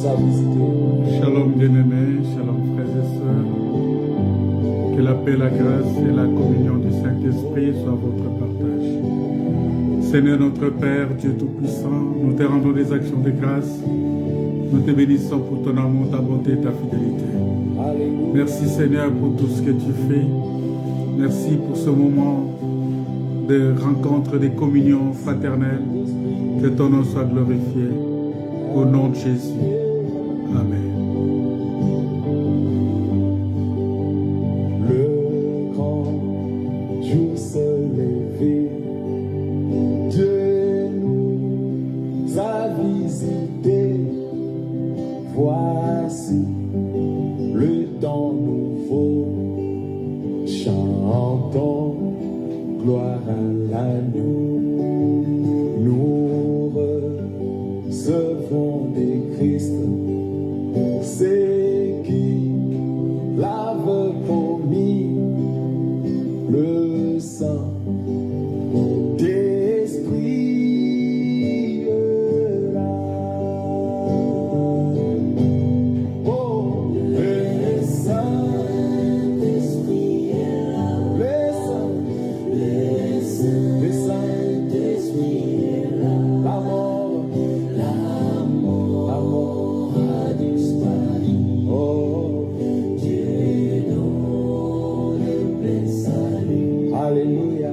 Shalom bien-aimés, shalom frères et sœurs. Que la paix, la grâce et la communion du Saint-Esprit soient votre partage. Seigneur notre Père, Dieu Tout-Puissant, nous te rendons des actions de grâce. Nous te bénissons pour ton amour, ta bonté et ta fidélité. Merci Seigneur pour tout ce que tu fais. Merci pour ce moment de rencontre, de communion fraternelle. Que ton nom soit glorifié. Au nom de Jésus. Amen. Le grand jour se lever, Dieu nous a visités. Voici le temps nouveau, chantons gloire à l'agneau. Nous recevons des Christ, c'est qui l'avait promis, le sang d'esprit là. Oh, le Saint-Esprit est là. Le Saint-Esprit est là. La mort a disparu. Oh, Dieu donne le salut. Alléluia.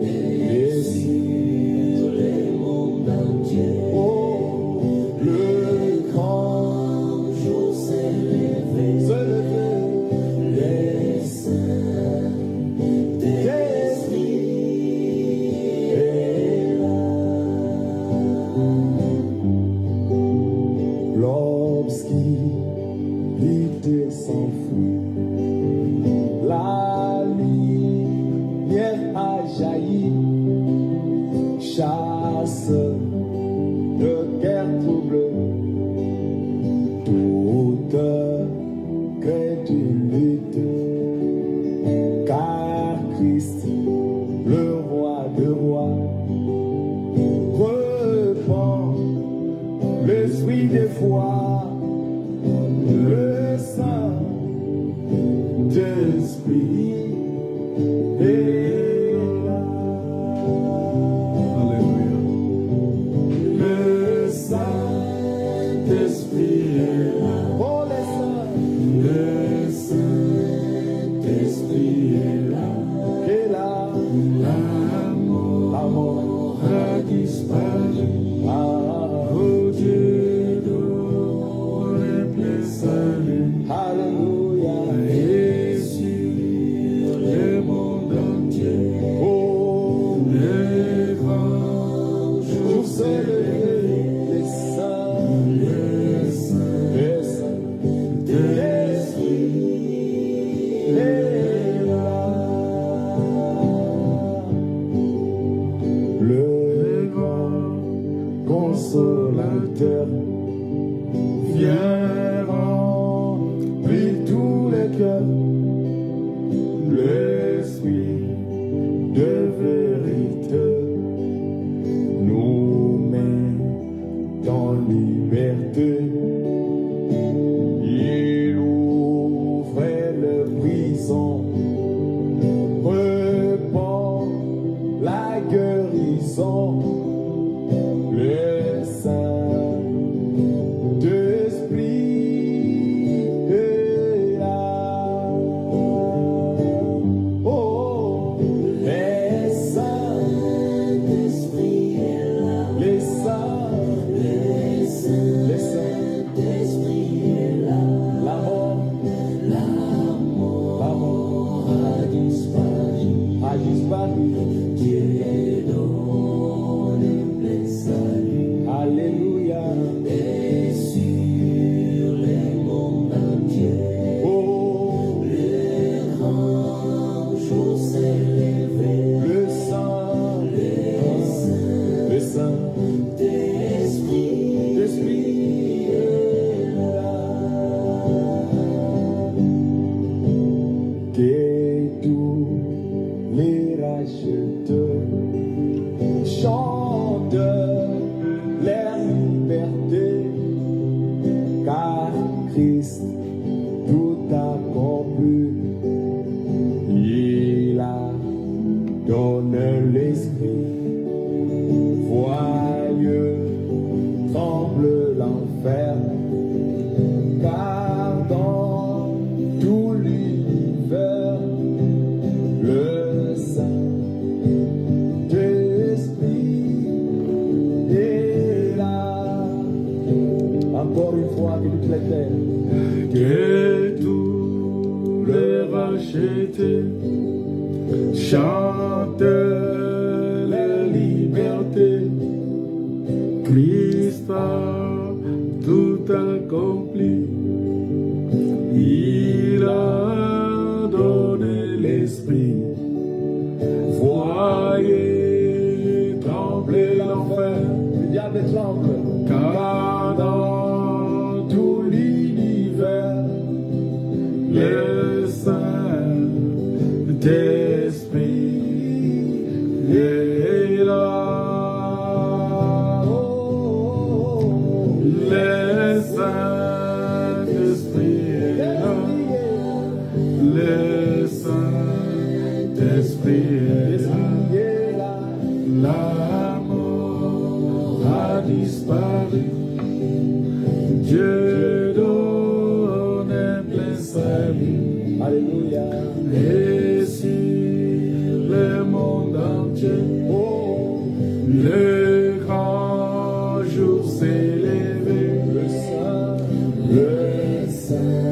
Et sur le monde entier. Oh, le grand jour s'est levé. Le Saint-Esprit est là. L'obscurité s'enfuit, la lumière a jailli, chasse de guerre trouble, toute crédulité, car Christ, le roi de rois, repent l'esprit des foi. Le Saint-Esprit est là. Alléluia. Le Saint-Esprit est là. Oh, le Saint-Esprit est là. Et là, la mort a disparu. Oh Dieu, donne le salut. Alléluia. Et sur le monde entier. Oh, le grand jour s'est levé. Le Saint-Esprit est Christ tout accompli. Il a donné l'esprit. Voyeux, tremble l'enfer, car dans tout l'univers, le Saint-Esprit est là. Encore une fois, que toutes les terres, que tous les rachetés chantent la liberté. Christ a tout accompli. Il a donné l'esprit. Voyez trembler l'enfer, le diable tremble. car dans tout l'univers, le Saint-Esprit est là. Le Saint-Esprit est là. Le Saint-Esprit est là. La mort a disparu. Dieu donne un plein salut. Alléluia. Et si le monde entier, le grand jour s'est levé, Le Saint-Esprit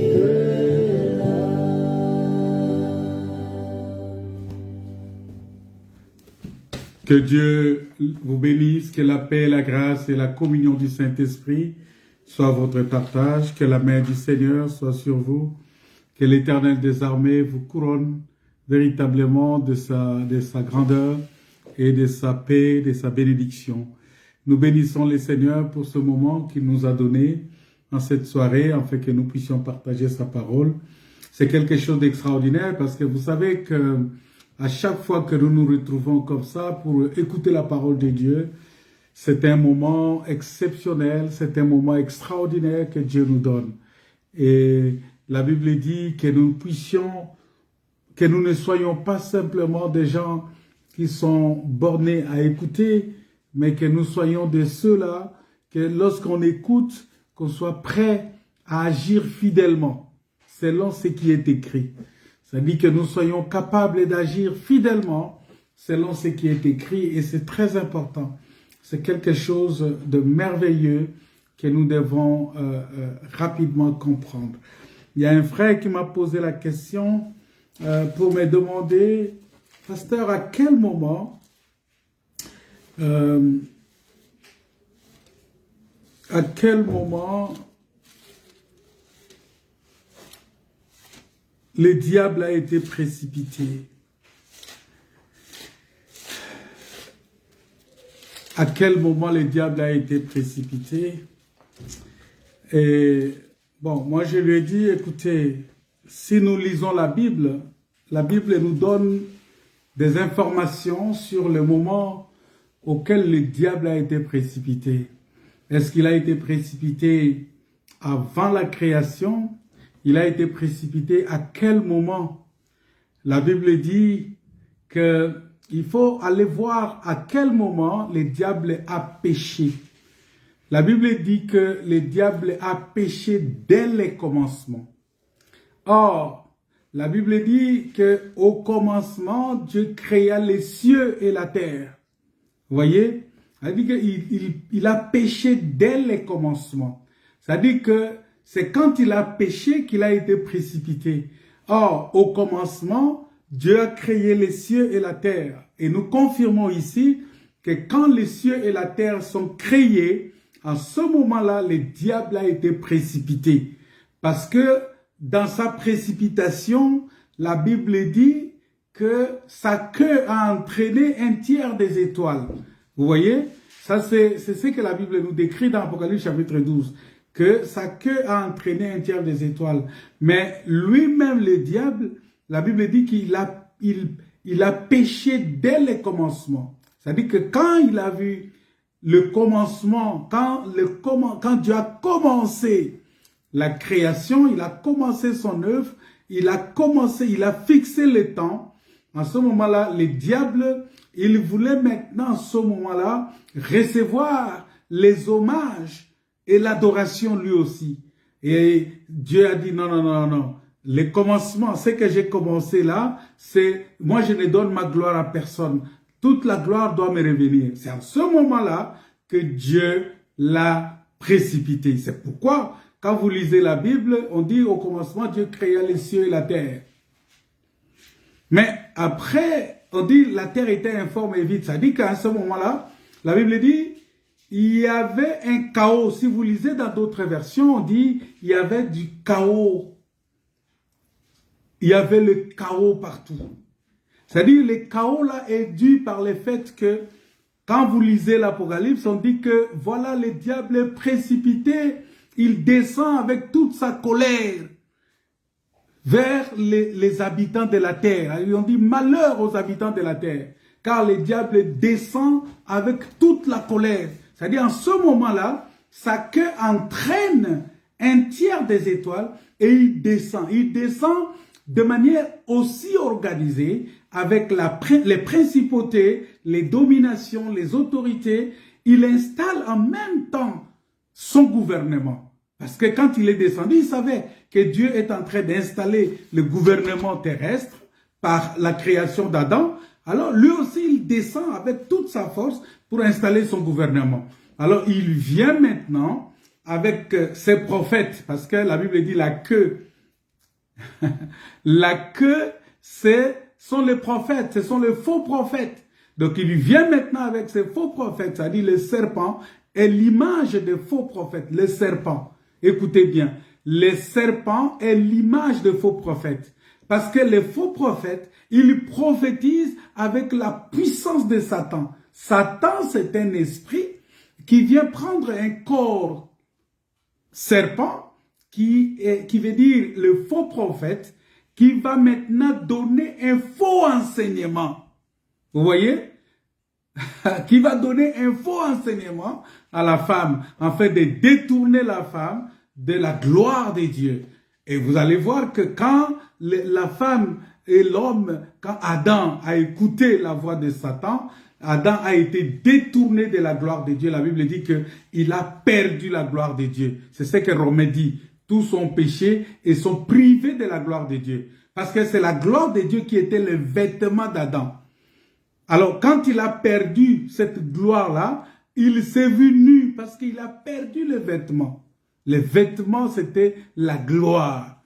est là. que Dieu vous bénisse, que la paix, la grâce et la communion du Saint-Esprit soient votre partage, que la main du Seigneur soit sur vous, que l'Éternel des armées vous couronne véritablement de sa grandeur et de sa paix, de sa bénédiction. Nous bénissons le Seigneur pour ce moment qu'il nous a donné en cette soirée, afin que nous puissions partager sa parole. C'est quelque chose d'extraordinaire parce que vous savez que à chaque fois que nous nous retrouvons comme ça pour écouter la parole de Dieu, c'est un moment exceptionnel, c'est un moment extraordinaire que Dieu nous donne. Et la Bible dit que nous ne soyons pas simplement des gens qui sont bornés à écouter, mais que nous soyons de ceux-là, que lorsqu'on écoute, qu'on soit prêt à agir fidèlement, selon ce qui est écrit. Ça dit que nous soyons capables d'agir fidèlement selon ce qui est écrit, et c'est très important. C'est quelque chose de merveilleux que nous devons rapidement comprendre. Il y a un frère qui m'a posé la question pour me demander, pasteur, à quel moment le diable a été précipité? À quel moment le diable a été précipité? Et bon, moi je lui ai dit, écoutez, si nous lisons la Bible nous donne des informations sur le moment auquel le diable a été précipité. Est-ce qu'il a été précipité avant la création? Il a été précipité à quel moment? La Bible dit qu'il faut aller voir à quel moment le diable a péché. La Bible dit que le diable a péché dès le commencement. Or, la Bible dit qu'au commencement, Dieu créa les cieux et la terre. Vous voyez? Elle dit qu'il a péché dès le commencement. C'est-à-dire que c'est quand il a péché qu'il a été précipité. Or, au commencement, Dieu a créé les cieux et la terre. Et nous confirmons ici que quand les cieux et la terre sont créés, en ce moment-là, le diable a été précipité. Parce que dans sa précipitation, la Bible dit que sa queue a entraîné un tiers des étoiles. Vous voyez? Ça, c'est ce que la Bible nous décrit dans Apocalypse chapitre 12. Que sa queue a entraîné un tiers des étoiles. Mais lui-même, le diable, la Bible dit qu'il a péché dès le commencement. C'est-à-dire que quand il a vu le commencement, quand Dieu a commencé la création, il a commencé son œuvre, il a fixé le temps. En ce moment-là, les diables, ils voulaient maintenant, en ce moment-là, recevoir les hommages et l'adoration lui aussi. Et Dieu a dit non, non, non, non. Le commencement, ce que j'ai commencé là, c'est, moi je ne donne ma gloire à personne. Toute la gloire doit me revenir. C'est en ce moment-là que Dieu l'a précipité. C'est pourquoi, quand vous lisez la Bible, on dit au commencement, Dieu créa les cieux et la terre. Mais après, on dit la terre était informe et vide. Ça dit qu'à ce moment-là, la Bible dit, il y avait un chaos. Si vous lisez dans d'autres versions, on dit, il y avait du chaos. Il y avait le chaos partout. C'est-à-dire, le chaos là est dû par le fait que, quand vous lisez l'Apocalypse, on dit que, voilà, le diable est précipité, il descend avec toute sa colère vers les habitants de la terre. On dit malheur aux habitants de la terre, car le diable descend avec toute la colère. C'est-à-dire, en ce moment-là, sa queue entraîne un tiers des étoiles et il descend. Il descend de manière aussi organisée avec les principautés, les dominations, les autorités. Il installe en même temps son gouvernement. Parce que quand il est descendu, il savait que Dieu est en train d'installer le gouvernement terrestre par la création d'Adam. Alors lui aussi, il descend avec toute sa force pour installer son gouvernement. Alors il vient maintenant avec ses prophètes, parce que la Bible dit la queue. La queue, sont les prophètes, ce sont les faux prophètes. Donc il vient maintenant avec ses faux prophètes, c'est-à-dire le serpent est l'image des faux prophètes, le serpent. Écoutez bien, le serpent est l'image des faux prophètes. Parce que les faux prophètes, ils prophétisent avec la puissance de Satan. Satan, c'est un esprit qui vient prendre un corps serpent, qui veut dire le faux prophète, qui va maintenant donner un faux enseignement. Vous voyez? Qui va donner un faux enseignement à la femme, afin de détourner la femme de la gloire de Dieu. Et vous allez voir que quand la femme et l'homme, quand Adam a écouté la voix de Satan, Adam a été détourné de la gloire de Dieu. La Bible dit qu'il a perdu la gloire de Dieu. C'est ce que Romains dit. Tous sont péchés et sont privés de la gloire de Dieu. Parce que c'est la gloire de Dieu qui était le vêtement d'Adam. Alors, quand il a perdu cette gloire-là, il s'est vu nu parce qu'il a perdu le vêtement. Le vêtement, c'était la gloire.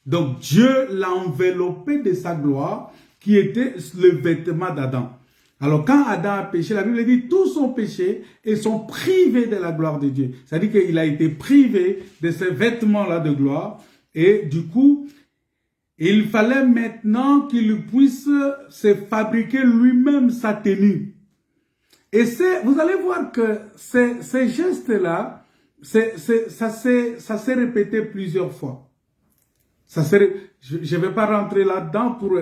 Donc, Dieu l'a enveloppé de sa gloire qui était le vêtement d'Adam. Alors, quand Adam a péché, la Bible dit tous ont péché et sont privés de la gloire de Dieu. C'est-à-dire qu'il a été privé de ces vêtements-là de gloire. Et du coup, il fallait maintenant qu'il puisse se fabriquer lui-même sa tenue. Et vous allez voir que ces gestes-là, ça s'est répété plusieurs fois. Je ne vais pas rentrer là-dedans pour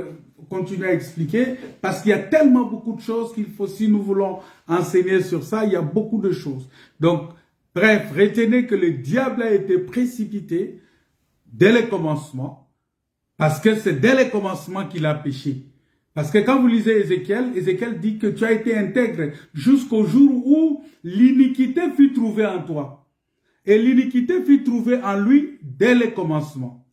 continuer à expliquer, parce qu'il y a tellement beaucoup de choses qu'il faut, si nous voulons enseigner sur ça, il y a beaucoup de choses. Donc, bref, retenez que le diable a été précipité dès le commencement, parce que c'est dès le commencement qu'il a péché. Parce que quand vous lisez Ézéchiel dit que tu as été intègre jusqu'au jour où l'iniquité fut trouvée en toi. Et l'iniquité fut trouvée en lui dès le commencement.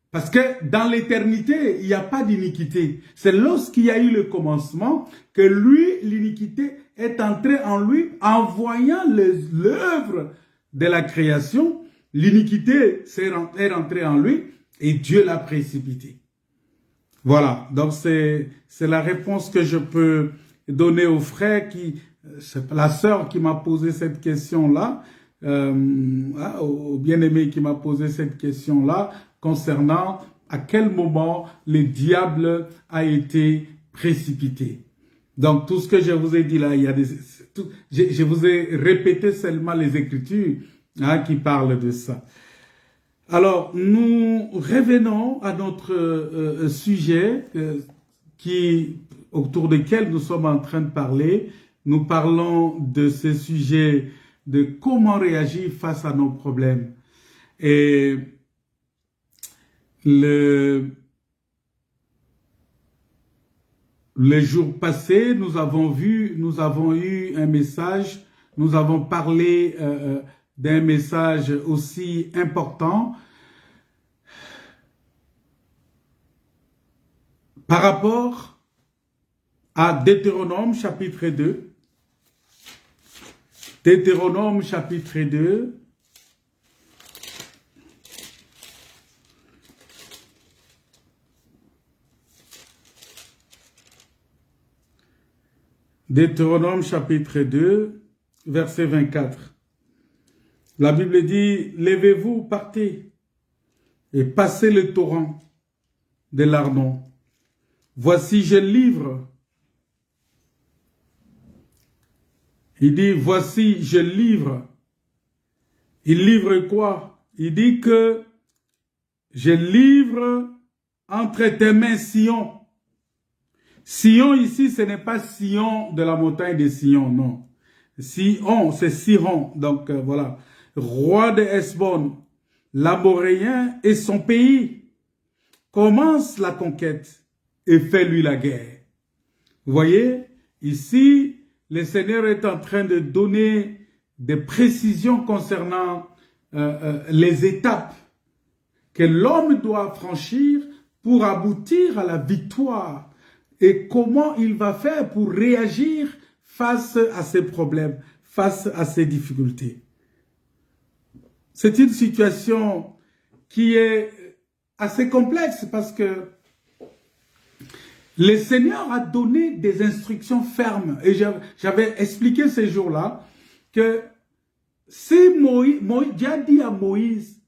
Parce que dans l'éternité, il n'y a pas d'iniquité. C'est lorsqu'il y a eu le commencement que lui, l'iniquité est entrée en lui en voyant l'œuvre de la création. L'iniquité est rentrée en lui et Dieu l'a précipité. Voilà, donc c'est la réponse que je peux donner aux frères c'est la sœur qui m'a posé cette question-là, au bien-aimé qui m'a posé cette question-là, concernant à quel moment le diable a été précipité. Donc, tout ce que je vous ai dit là, je vous ai répété seulement les Écritures qui parlent de ça. Alors, nous revenons à notre sujet autour duquel nous sommes en train de parler, nous parlons de ce sujet de comment réagir face à nos problèmes. Et le jour passé, nous avons eu un message, nous avons parlé d'un message aussi important par rapport à Deutéronome chapitre 2. Deutéronome chapitre 2. Deutéronome chapitre 2, verset 24. La Bible dit, « Levez-vous, partez, et passez le torrent de l'Arnon. Voici, je livre. » Il dit, « Voici, je livre. » Il livre quoi? Il dit que « Je livre entre tes mains Sion. » Sion ici, ce n'est pas Sion de la montagne de Sion, non. Sion, c'est Siron. Donc voilà. Roi de Hesbon, l'Amoréen et son pays. Commence la conquête et fait-lui la guerre. Vous voyez, ici, le Seigneur est en train de donner des précisions concernant les étapes que l'homme doit franchir pour aboutir à la victoire. Et comment il va faire pour réagir face à ces problèmes, face à ces difficultés. C'est une situation qui est assez complexe parce que le Seigneur a donné des instructions fermes. Et j'avais expliqué ces jours-là que si Dieu a dit à Moïse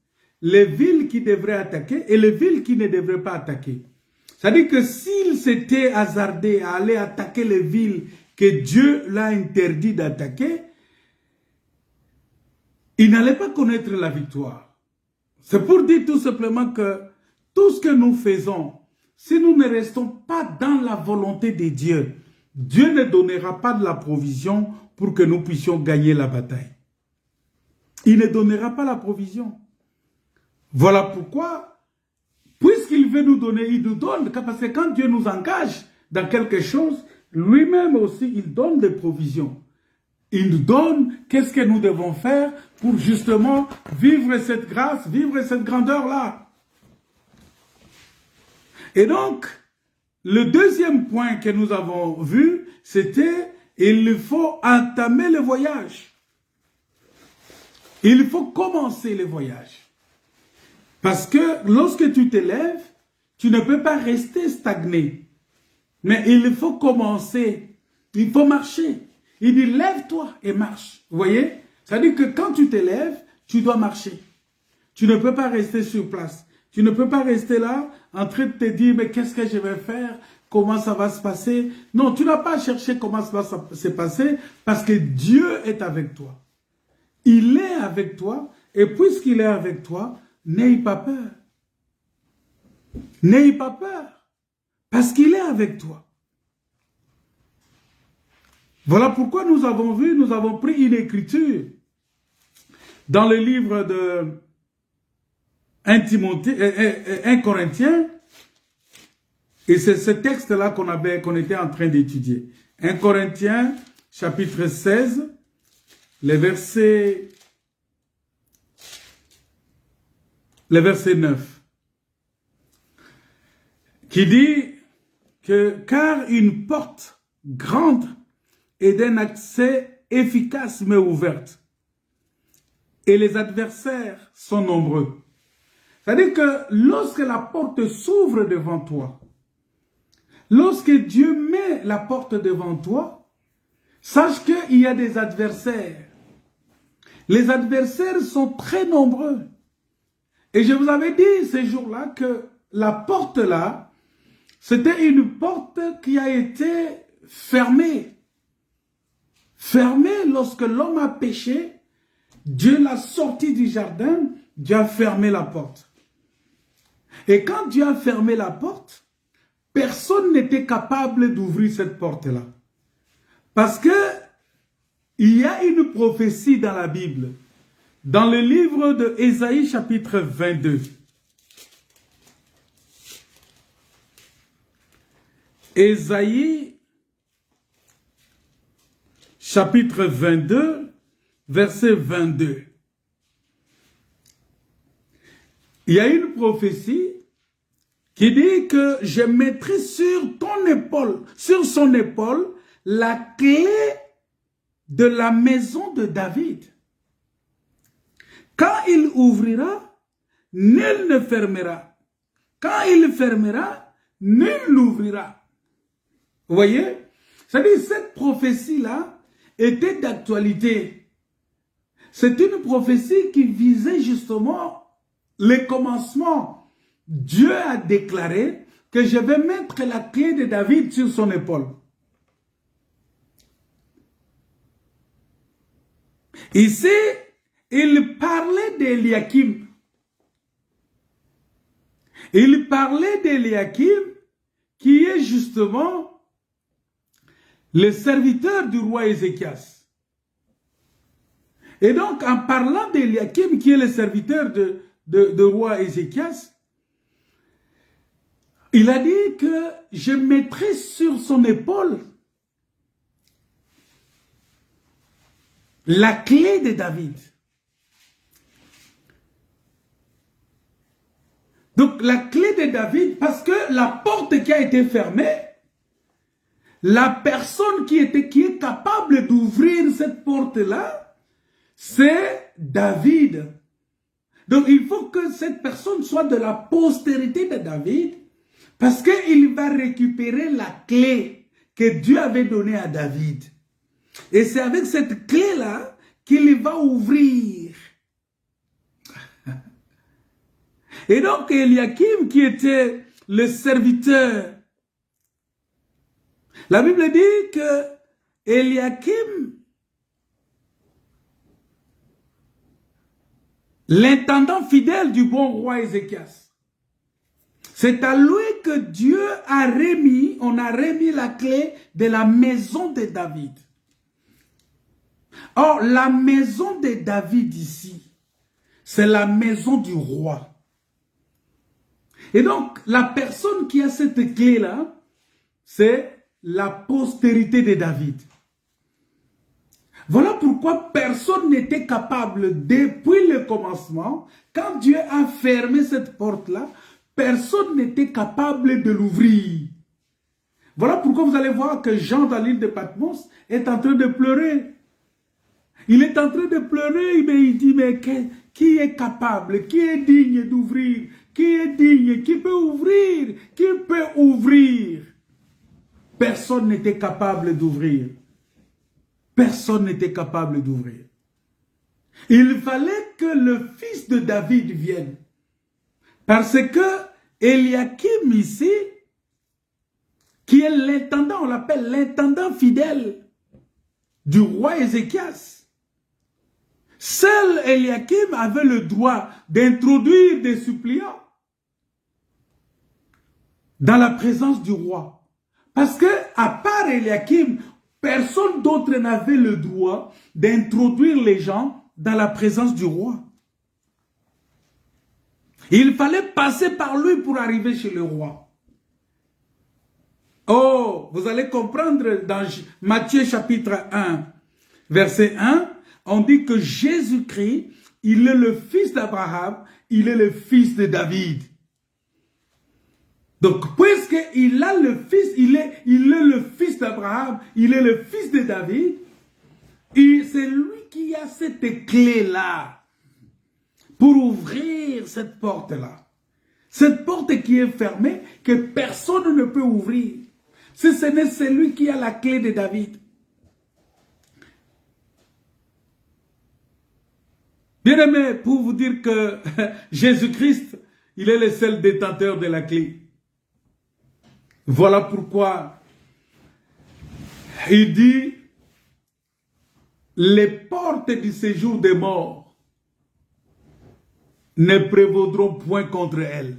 les villes qui devraient attaquer et les villes qui ne devraient pas attaquer. C'est-à-dire que s'il s'était hasardé à aller attaquer les villes que Dieu l'a interdit d'attaquer, il n'allait pas connaître la victoire. C'est pour dire tout simplement que tout ce que nous faisons, si nous ne restons pas dans la volonté de Dieu, Dieu ne donnera pas de la provision pour que nous puissions gagner la bataille. Il ne donnera pas la provision. Voilà pourquoi, puisqu'il veut nous donner, il nous donne, parce que quand Dieu nous engage dans quelque chose, lui-même aussi, il donne des provisions. Il nous donne qu'est-ce que nous devons faire pour justement vivre cette grâce, vivre cette grandeur-là. Et donc, le deuxième point que nous avons vu, c'était il faut entamer le voyage. Il faut commencer le voyage. Parce que lorsque tu te lèves, tu ne peux pas rester stagné. Mais il faut commencer, il faut marcher. Il dit, lève-toi et marche. Vous voyez? C'est-à-dire que quand tu te lèves, tu dois marcher. Tu ne peux pas rester sur place. Tu ne peux pas rester là en train de te dire, mais qu'est-ce que je vais faire? Comment ça va se passer? Non, tu n'as pas cherché comment ça va se passer parce que Dieu est avec toi. Il est avec toi et puisqu'il est avec toi, n'aie pas peur. N'aie pas peur. Parce qu'il est avec toi. Voilà pourquoi nous avons pris une écriture dans le livre de 1 Corinthiens. Et c'est ce texte-là qu'on était en train d'étudier. 1 Corinthiens, chapitre 16, le verset 9, qui dit que car une porte grande et d'un accès efficace mais ouverte, et les adversaires sont nombreux. C'est-à-dire que lorsque la porte s'ouvre devant toi, lorsque Dieu met la porte devant toi, sache qu'il y a des adversaires. Les adversaires sont très nombreux. Et je vous avais dit ces jours-là que la porte là, c'était une porte qui a été fermée. Fermée lorsque l'homme a péché, Dieu l'a sorti du jardin, Dieu a fermé la porte. Et quand Dieu a fermé la porte, personne n'était capable d'ouvrir cette porte-là. Parce que Il y a une prophétie dans la Bible, dans le livre de Ésaïe chapitre 22. Ésaïe chapitre 22, verset 22. Il y a une prophétie qui dit que je mettrai sur ton épaule, sur son épaule, la clé de la maison de David. Quand il ouvrira, nul ne fermera. Quand il fermera, nul n'ouvrira. Vous voyez? C'est-à-dire, cette prophétie-là était d'actualité. C'est une prophétie qui visait justement les commencements. Dieu a déclaré que je vais mettre la clé de David sur son épaule. Ici, il parlait d'Eliakim. Il parlait d'Eliakim qui est justement le serviteur du roi Ézéchias. Et donc, en parlant d'Eliakim qui est le serviteur de roi Ézéchias, il a dit que je mettrai sur son épaule la clé de David. Donc la clé de David, parce que la porte qui a été fermée, la personne qui est capable d'ouvrir cette porte-là, c'est David. Donc il faut que cette personne soit de la postérité de David, parce qu'il va récupérer la clé que Dieu avait donnée à David. Et c'est avec cette clé-là qu'il va ouvrir. Et donc Eliakim qui était le serviteur, la Bible dit que Eliakim, l'intendant fidèle du bon roi Ézéchias, c'est à lui que Dieu a remis, on a remis la clé de la maison de David. Or, la maison de David ici, c'est la maison du roi. Et donc, la personne qui a cette clé-là, c'est la postérité de David. Voilà pourquoi personne n'était capable, depuis le commencement, quand Dieu a fermé cette porte-là, personne n'était capable de l'ouvrir. Voilà pourquoi vous allez voir que Jean dans l'île de Patmos est en train de pleurer. Il est en train de pleurer, mais il dit, mais qui est capable, qui est digne d'ouvrir, qui est digne, qui peut ouvrir, qui peut ouvrir? Personne n'était capable d'ouvrir. Personne n'était capable d'ouvrir. Il fallait que le fils de David vienne. Parce que Eliakim ici, qui est l'intendant, on l'appelle l'intendant fidèle du roi Ézéchias. Seul Eliakim avait le droit d'introduire des suppliants dans la présence du roi. Parce que, à part Eliakim, personne d'autre n'avait le droit d'introduire les gens dans la présence du roi. Il fallait passer par lui pour arriver chez le roi. Oh, vous allez comprendre dans Matthieu chapitre 1, verset 1, on dit que Jésus-Christ, il est le fils d'Abraham, il est le fils de David. Donc, puisqu'il a le fils, il est le fils d'Abraham, il est le fils de David, et c'est lui qui a cette clé-là pour ouvrir cette porte-là. Cette porte qui est fermée, que personne ne peut ouvrir. Si ce n'est celui qui a la clé de David. Bien-aimé, pour vous dire que Jésus-Christ, il est le seul détenteur de la clé. Voilà pourquoi il dit, les portes du séjour des morts ne prévaudront point contre elle.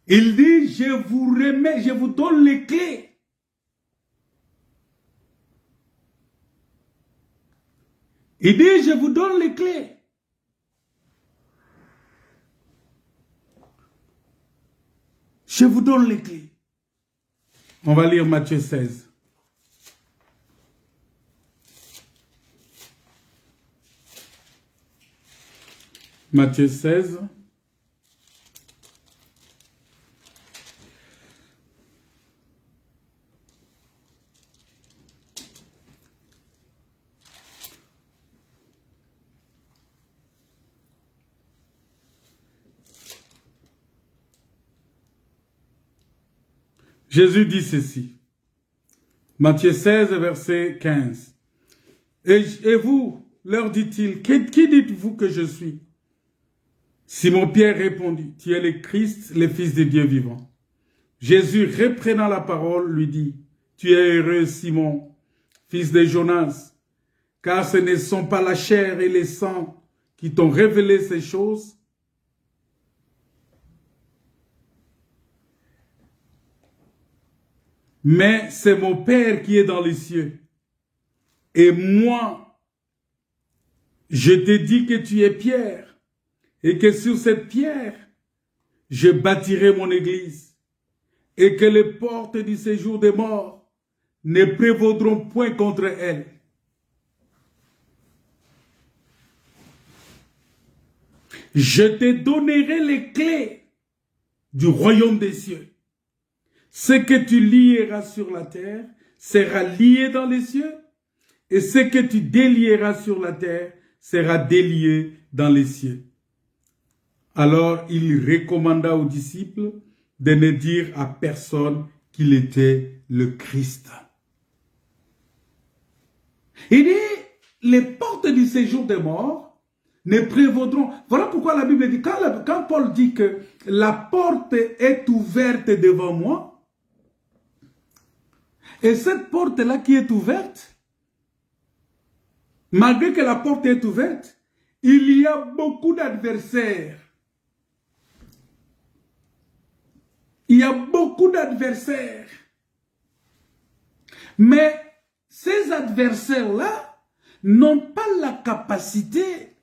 Il dit, je vous remets, je vous donne les clés. Il dit, je vous donne les clés. Je vous donne les clés. On va lire Matthieu 16. Matthieu 16. Jésus dit ceci. Matthieu 16, verset 15. Et vous, leur dit-il, qui dites-vous que je suis? Simon-Pierre répondit, tu es le Christ, le Fils de Dieu vivant. Jésus, reprenant la parole, lui dit, tu es heureux, Simon, fils de Jonas, car ce ne sont pas la chair et le sang qui t'ont révélé ces choses, mais c'est mon Père qui est dans les cieux. Et moi, je te dis que tu es Pierre, et que sur cette pierre, je bâtirai mon église, et que les portes du séjour des morts ne prévaudront point contre elle. Je te donnerai les clés du royaume des cieux. Ce que tu lieras sur la terre sera lié dans les cieux, et ce que tu délieras sur la terre sera délié dans les cieux. Alors il recommanda aux disciples de ne dire à personne qu'il était le Christ. Il dit, les portes du séjour des morts ne prévaudront. Voilà pourquoi la Bible dit, quand Paul dit que la porte est ouverte devant moi, et cette porte-là qui est ouverte, malgré que la porte est ouverte, il y a beaucoup d'adversaires. Il y a beaucoup d'adversaires. Mais ces adversaires-là n'ont pas la capacité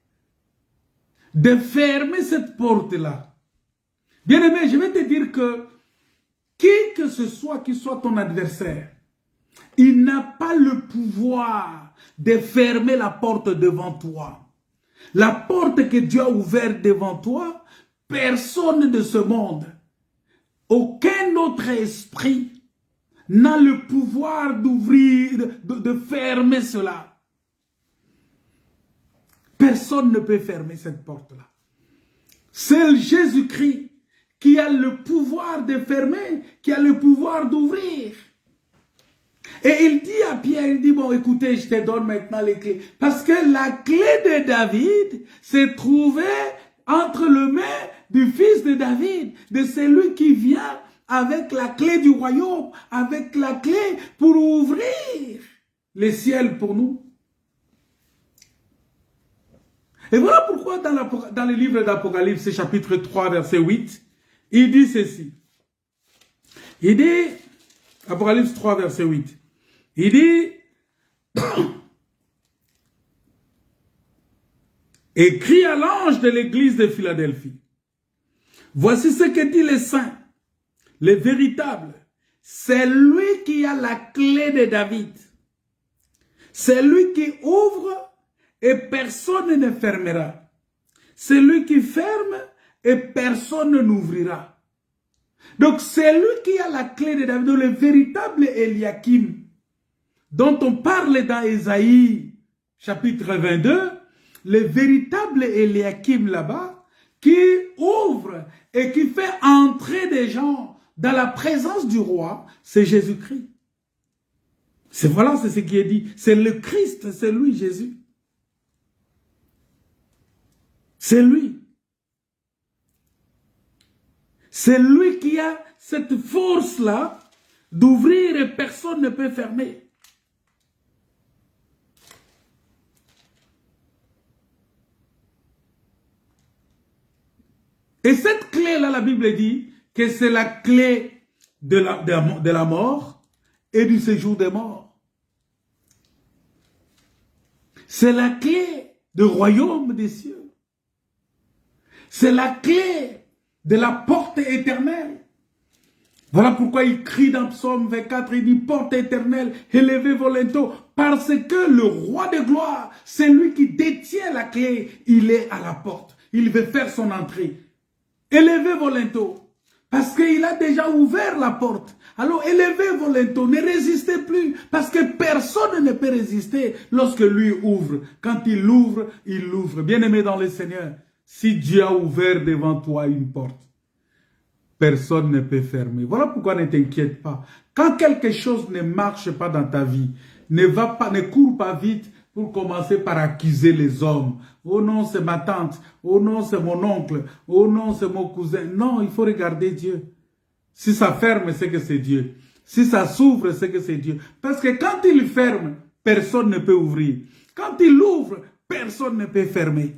de fermer cette porte-là. Bien-aimé, je vais te dire que qui que ce soit qui soit ton adversaire, il n'a pas le pouvoir de fermer la porte devant toi. La porte que Dieu a ouverte devant toi, personne de ce monde, aucun autre esprit n'a le pouvoir d'ouvrir, de fermer cela. Personne ne peut fermer cette porte-là. C'est Jésus-Christ qui a le pouvoir de fermer, qui a le pouvoir d'ouvrir. Et il dit à Pierre, il dit, bon, écoutez, je te donne maintenant les clés. Parce que la clé de David s'est trouvée entre les mains du fils de David, de celui qui vient avec la clé du royaume, avec la clé pour ouvrir les ciels pour nous. Et voilà pourquoi dans le livre d'Apocalypse, chapitre 3, verset 8, il dit ceci. Il dit, Apocalypse 3, verset 8, il dit, écrit à l'ange de l'église de Philadelphie, voici ce que dit les saints, les véritables, c'est lui qui a la clé de David, c'est lui qui ouvre et personne ne fermera, c'est lui qui ferme et personne n'ouvrira. Donc c'est lui qui a la clé de David, le véritable Eliakim, dont on parle dans Ésaïe, chapitre 22, le véritable Eliakim là-bas, qui ouvre et qui fait entrer des gens dans la présence du roi, c'est Jésus-Christ. Voilà, c'est ce qui est dit. C'est le Christ, c'est lui, Jésus. C'est lui. C'est lui qui a cette force-là d'ouvrir et personne ne peut fermer. Et cette clé-là, la Bible dit que c'est la clé de la mort et du séjour des morts. C'est la clé du royaume des cieux. C'est la clé de la porte éternelle. Voilà pourquoi il crie dans Psaume 24, il dit, porte éternelle, élevez vos linteaux, parce que le roi de gloire, c'est lui qui détient la clé, il est à la porte, il veut faire son entrée. Élevez vos linteaux, parce qu'il a déjà ouvert la porte. Alors élevez vos linteaux, ne résistez plus, parce que personne ne peut résister lorsque lui ouvre. Quand il l'ouvre, il l'ouvre. Bien-aimé dans le Seigneur, si Dieu a ouvert devant toi une porte, personne ne peut fermer. Voilà pourquoi ne t'inquiète pas. Quand quelque chose ne marche pas dans ta vie, ne cours pas vite pour commencer par accuser les hommes. Oh non, c'est ma tante. Oh non, c'est mon oncle. Oh non, c'est mon cousin. Non, il faut regarder Dieu. Si ça ferme, c'est que c'est Dieu. Si ça s'ouvre, c'est que c'est Dieu. Parce que quand il ferme, personne ne peut ouvrir. Quand il ouvre, personne ne peut fermer.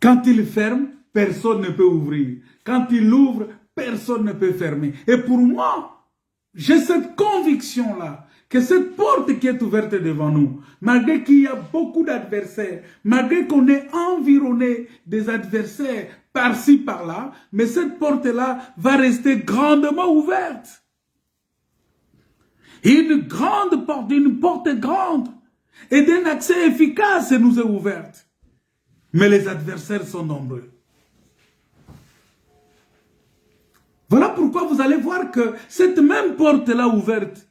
Quand il ferme, personne ne peut ouvrir. Quand il ouvre, personne ne peut fermer. Et pour moi, j'ai cette conviction-là, que cette porte qui est ouverte devant nous, malgré qu'il y a beaucoup d'adversaires, malgré qu'on est environné des adversaires par-ci, par-là, mais cette porte-là va rester grandement ouverte. Une grande porte, une porte grande, et d'un accès efficace nous est ouverte. Mais les adversaires sont nombreux. Voilà pourquoi vous allez voir que cette même porte-là ouverte,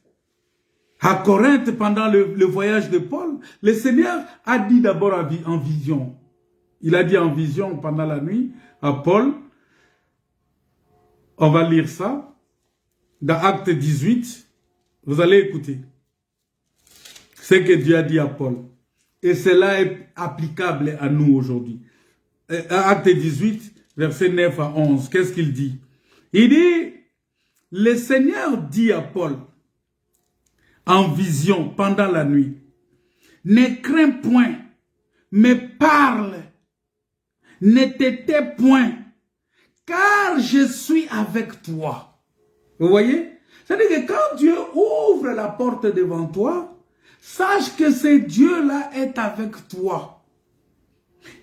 à Corinthe, pendant le voyage de Paul, le Seigneur a dit d'abord en vision. Il a dit en vision pendant la nuit à Paul. On va lire ça dans Acte 18. Vous allez écouter ce que Dieu a dit à Paul. Et cela est applicable à nous aujourd'hui. Acte 18, versets 9 à 11. Qu'est-ce qu'il dit? Il dit, le Seigneur dit à Paul, en vision pendant la nuit, ne crains point, mais parle, ne te tais point, car je suis avec toi. Vous voyez? C'est-à-dire que quand Dieu ouvre la porte devant toi, sache que ce Dieu-là est avec toi.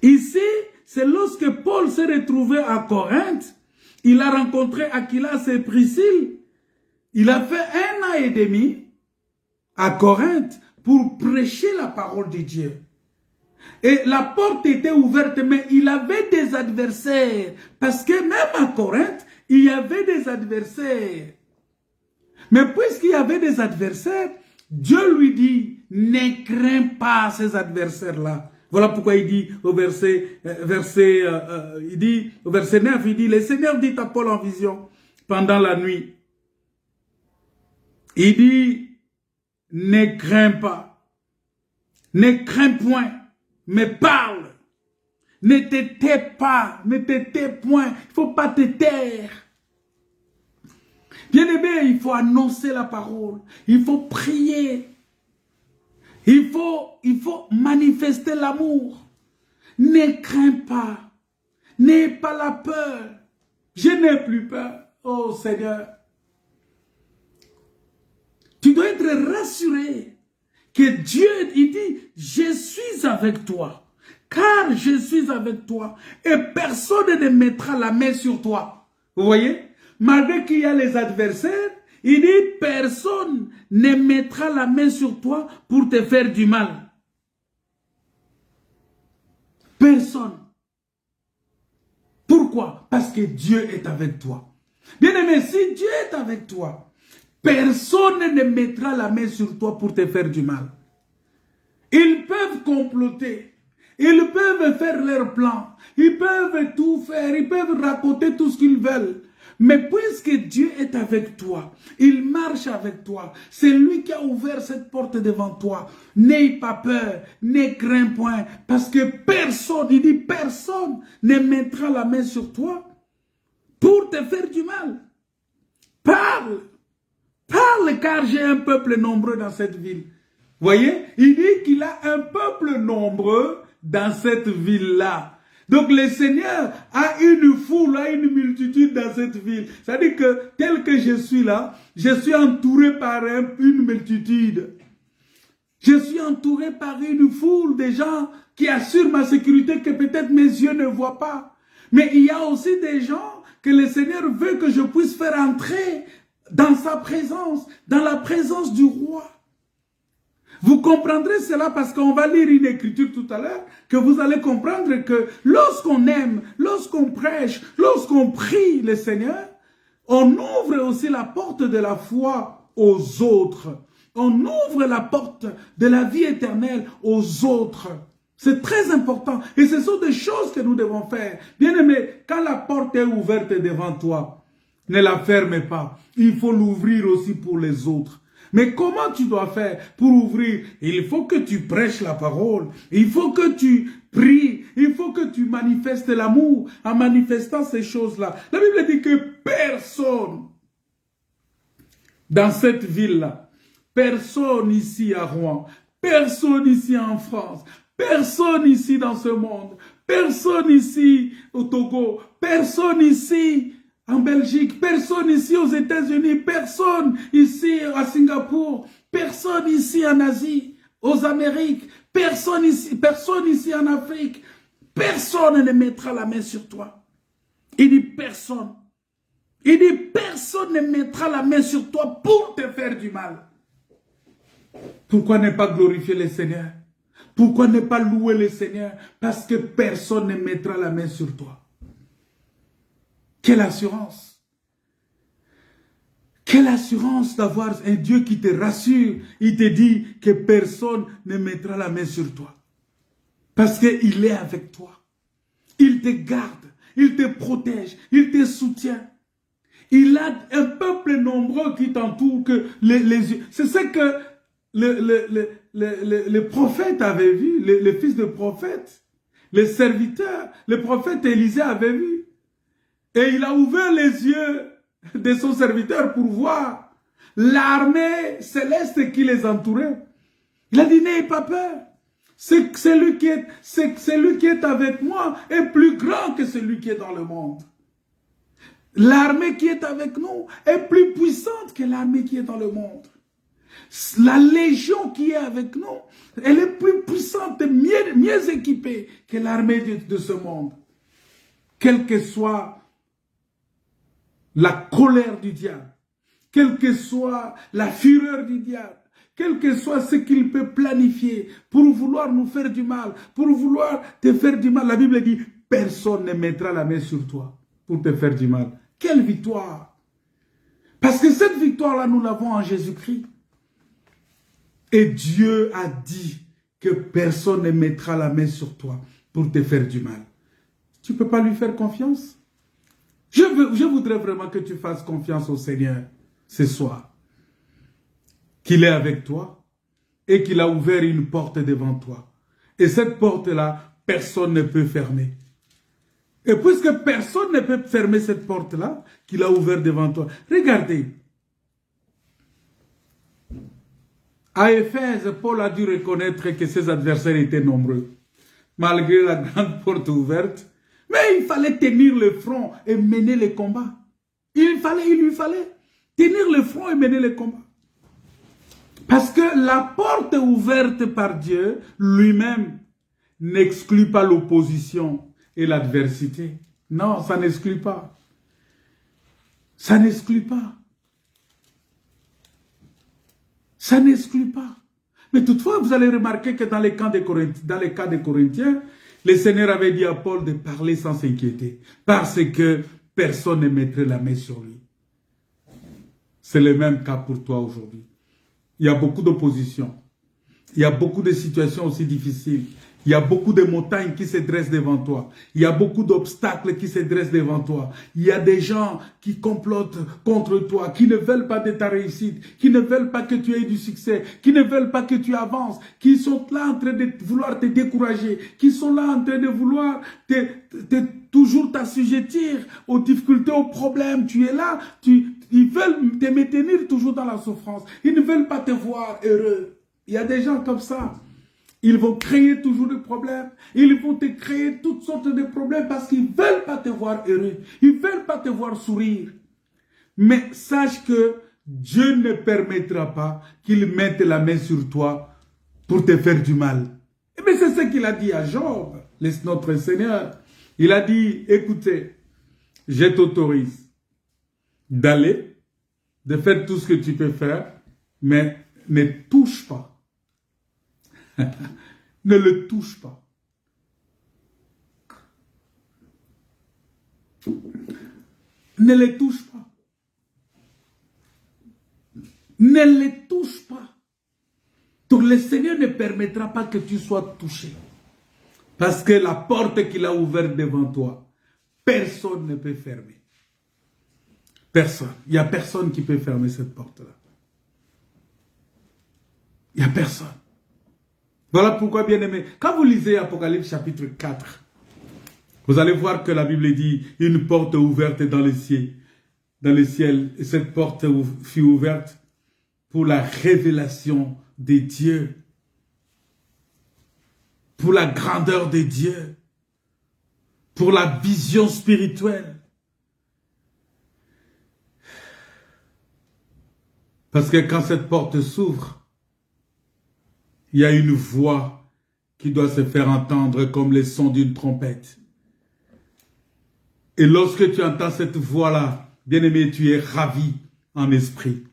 Ici, c'est lorsque Paul s'est retrouvé à Corinthe, il a rencontré Aquilas et Priscille. Il a fait 1 an et demi à Corinthe pour prêcher la parole de Dieu. Et la porte était ouverte, mais il avait des adversaires. Parce que même à Corinthe, il y avait des adversaires. Mais puisqu'il y avait des adversaires, Dieu lui dit, ne crains pas ces adversaires-là. Voilà pourquoi il dit au verset 9, il dit, le Seigneur dit à Paul en vision pendant la nuit. Il dit, ne crains pas, ne crains point, mais parle. Ne te tais pas, ne te tais point, il ne faut pas te taire. Bien-aimé, il faut annoncer la parole, il faut prier. Il faut manifester l'amour. Ne crains pas. N'aie pas la peur. Je n'ai plus peur. Oh Seigneur. Tu dois être rassuré que Dieu, il dit, je suis avec toi. Car je suis avec toi. Et personne ne mettra la main sur toi. Vous voyez? Malgré qu'il y a les adversaires, il dit, personne ne mettra la main sur toi pour te faire du mal. Personne. Pourquoi? Parce que Dieu est avec toi. Bien-aimé, si Dieu est avec toi, personne ne mettra la main sur toi pour te faire du mal. Ils peuvent comploter. Ils peuvent faire leurs plans. Ils peuvent tout faire. Ils peuvent raconter tout ce qu'ils veulent. Mais puisque Dieu est avec toi, il marche avec toi, c'est lui qui a ouvert cette porte devant toi. N'aie pas peur, ne crains point, parce que personne, il dit personne ne mettra la main sur toi pour te faire du mal. Parle, parle, car j'ai un peuple nombreux dans cette ville. Voyez, il dit qu'il a un peuple nombreux dans cette ville-là. Donc le Seigneur a une foule, a une multitude dans cette ville. C'est-à-dire que tel que je suis là, je suis entouré par une multitude. Je suis entouré par une foule de gens qui assurent ma sécurité que peut-être mes yeux ne voient pas. Mais il y a aussi des gens que le Seigneur veut que je puisse faire entrer dans sa présence, dans la présence du roi. Vous comprendrez cela parce qu'on va lire une écriture tout à l'heure, que vous allez comprendre que lorsqu'on aime, lorsqu'on prêche, lorsqu'on prie le Seigneur, on ouvre aussi la porte de la foi aux autres. On ouvre la porte de la vie éternelle aux autres. C'est très important. Et ce sont des choses que nous devons faire. Bien-aimé, quand la porte est ouverte devant toi, ne la ferme pas. Il faut l'ouvrir aussi pour les autres. Mais comment tu dois faire pour ouvrir? Il faut que tu prêches la parole. Il faut que tu pries. Il faut que tu manifestes l'amour en manifestant ces choses-là. La Bible dit que personne dans cette ville-là, personne ici à Rouen, personne ici en France, personne ici dans ce monde, personne ici au Togo, personne ici en Belgique, personne ici aux États-Unis, personne ici à Singapour, personne ici en Asie, aux Amériques, personne ici en Afrique, personne ne mettra la main sur toi. Il dit personne. Il dit personne ne mettra la main sur toi pour te faire du mal. Pourquoi ne pas glorifier le Seigneur? Pourquoi ne pas louer le Seigneur? Parce que personne ne mettra la main sur toi. Quelle assurance! Quelle assurance d'avoir un Dieu qui te rassure. Il te dit que personne ne mettra la main sur toi. Parce qu'il est avec toi. Il te garde, il te protège, il te soutient. Il a un peuple nombreux qui t'entoure. C'est ce que le prophète avait vu, le fils de prophète, le serviteur, le prophète Élisée avait vu. Et il a ouvert les yeux de son serviteur pour voir l'armée céleste qui les entourait. Il a dit, n'ayez pas peur. Celui qui est avec moi est plus grand que celui qui est dans le monde. L'armée qui est avec nous est plus puissante que l'armée qui est dans le monde. La légion qui est avec nous, elle est plus puissante et mieux équipée que l'armée de ce monde. Quelle que soit la colère du diable, quelle que soit la fureur du diable, quel que soit ce qu'il peut planifier pour vouloir nous faire du mal, pour vouloir te faire du mal, la Bible dit, personne ne mettra la main sur toi pour te faire du mal. Quelle victoire! Parce que cette victoire-là, nous l'avons en Jésus-Christ. Et Dieu a dit que personne ne mettra la main sur toi pour te faire du mal. Tu ne peux pas lui faire confiance? Je voudrais vraiment que tu fasses confiance au Seigneur ce soir. Qu'il est avec toi et qu'il a ouvert une porte devant toi. Et cette porte-là, personne ne peut fermer. Et puisque personne ne peut fermer cette porte-là, qu'il a ouvert devant toi. Regardez. À Éphèse, Paul a dû reconnaître que ses adversaires étaient nombreux. Malgré la grande porte ouverte. Mais il fallait tenir le front et mener les combats. Il lui fallait tenir le front et mener les combats. Parce que la porte ouverte par Dieu, lui-même, n'exclut pas l'opposition et l'adversité. Non, ça n'exclut pas. Ça n'exclut pas. Ça n'exclut pas. Mais toutefois, vous allez remarquer que dans les cas des Corinthiens, le Seigneur avait dit à Paul de parler sans s'inquiéter. Parce que personne ne mettrait la main sur lui. C'est le même cas pour toi aujourd'hui. Il y a beaucoup d'opposition. Il y a beaucoup de situations aussi difficiles. Il y a beaucoup de montagnes qui se dressent devant toi. Il y a beaucoup d'obstacles qui se dressent devant toi. Il y a des gens qui complotent contre toi, qui ne veulent pas de ta réussite, qui ne veulent pas que tu aies du succès, qui ne veulent pas que tu avances, qui sont là en train de vouloir te décourager, qui sont là en train de vouloir toujours t'assujettir aux difficultés, aux problèmes. Tu es là, ils veulent te maintenir toujours dans la souffrance. Ils ne veulent pas te voir heureux. Il y a des gens comme ça. Ils vont créer toujours des problèmes. Ils vont te créer toutes sortes de problèmes parce qu'ils ne veulent pas te voir heureux. Ils ne veulent pas te voir sourire. Mais sache que Dieu ne permettra pas qu'ils mettent la main sur toi pour te faire du mal. Et bien c'est ce qu'il a dit à Job, notre Seigneur. Il a dit, écoutez, je t'autorise d'aller, de faire tout ce que tu peux faire, mais ne touche pas. Ne le touche pas. Ne les touche pas. Ne les touche pas. Donc le Seigneur ne permettra pas que tu sois touché. Parce que la porte qu'il a ouverte devant toi, personne ne peut fermer. Personne. Il n'y a personne qui peut fermer cette porte-là. Il n'y a personne. Voilà pourquoi, bien aimé, quand vous lisez Apocalypse chapitre 4, vous allez voir que la Bible dit une porte ouverte dans le ciel. Dans le ciel. Et cette porte fut ouverte pour la révélation de Dieu. Pour la grandeur de Dieu. Pour la vision spirituelle. Parce que quand cette porte s'ouvre, il y a une voix qui doit se faire entendre comme le son d'une trompette. Et lorsque tu entends cette voix-là, bien-aimé, tu es ravi en esprit.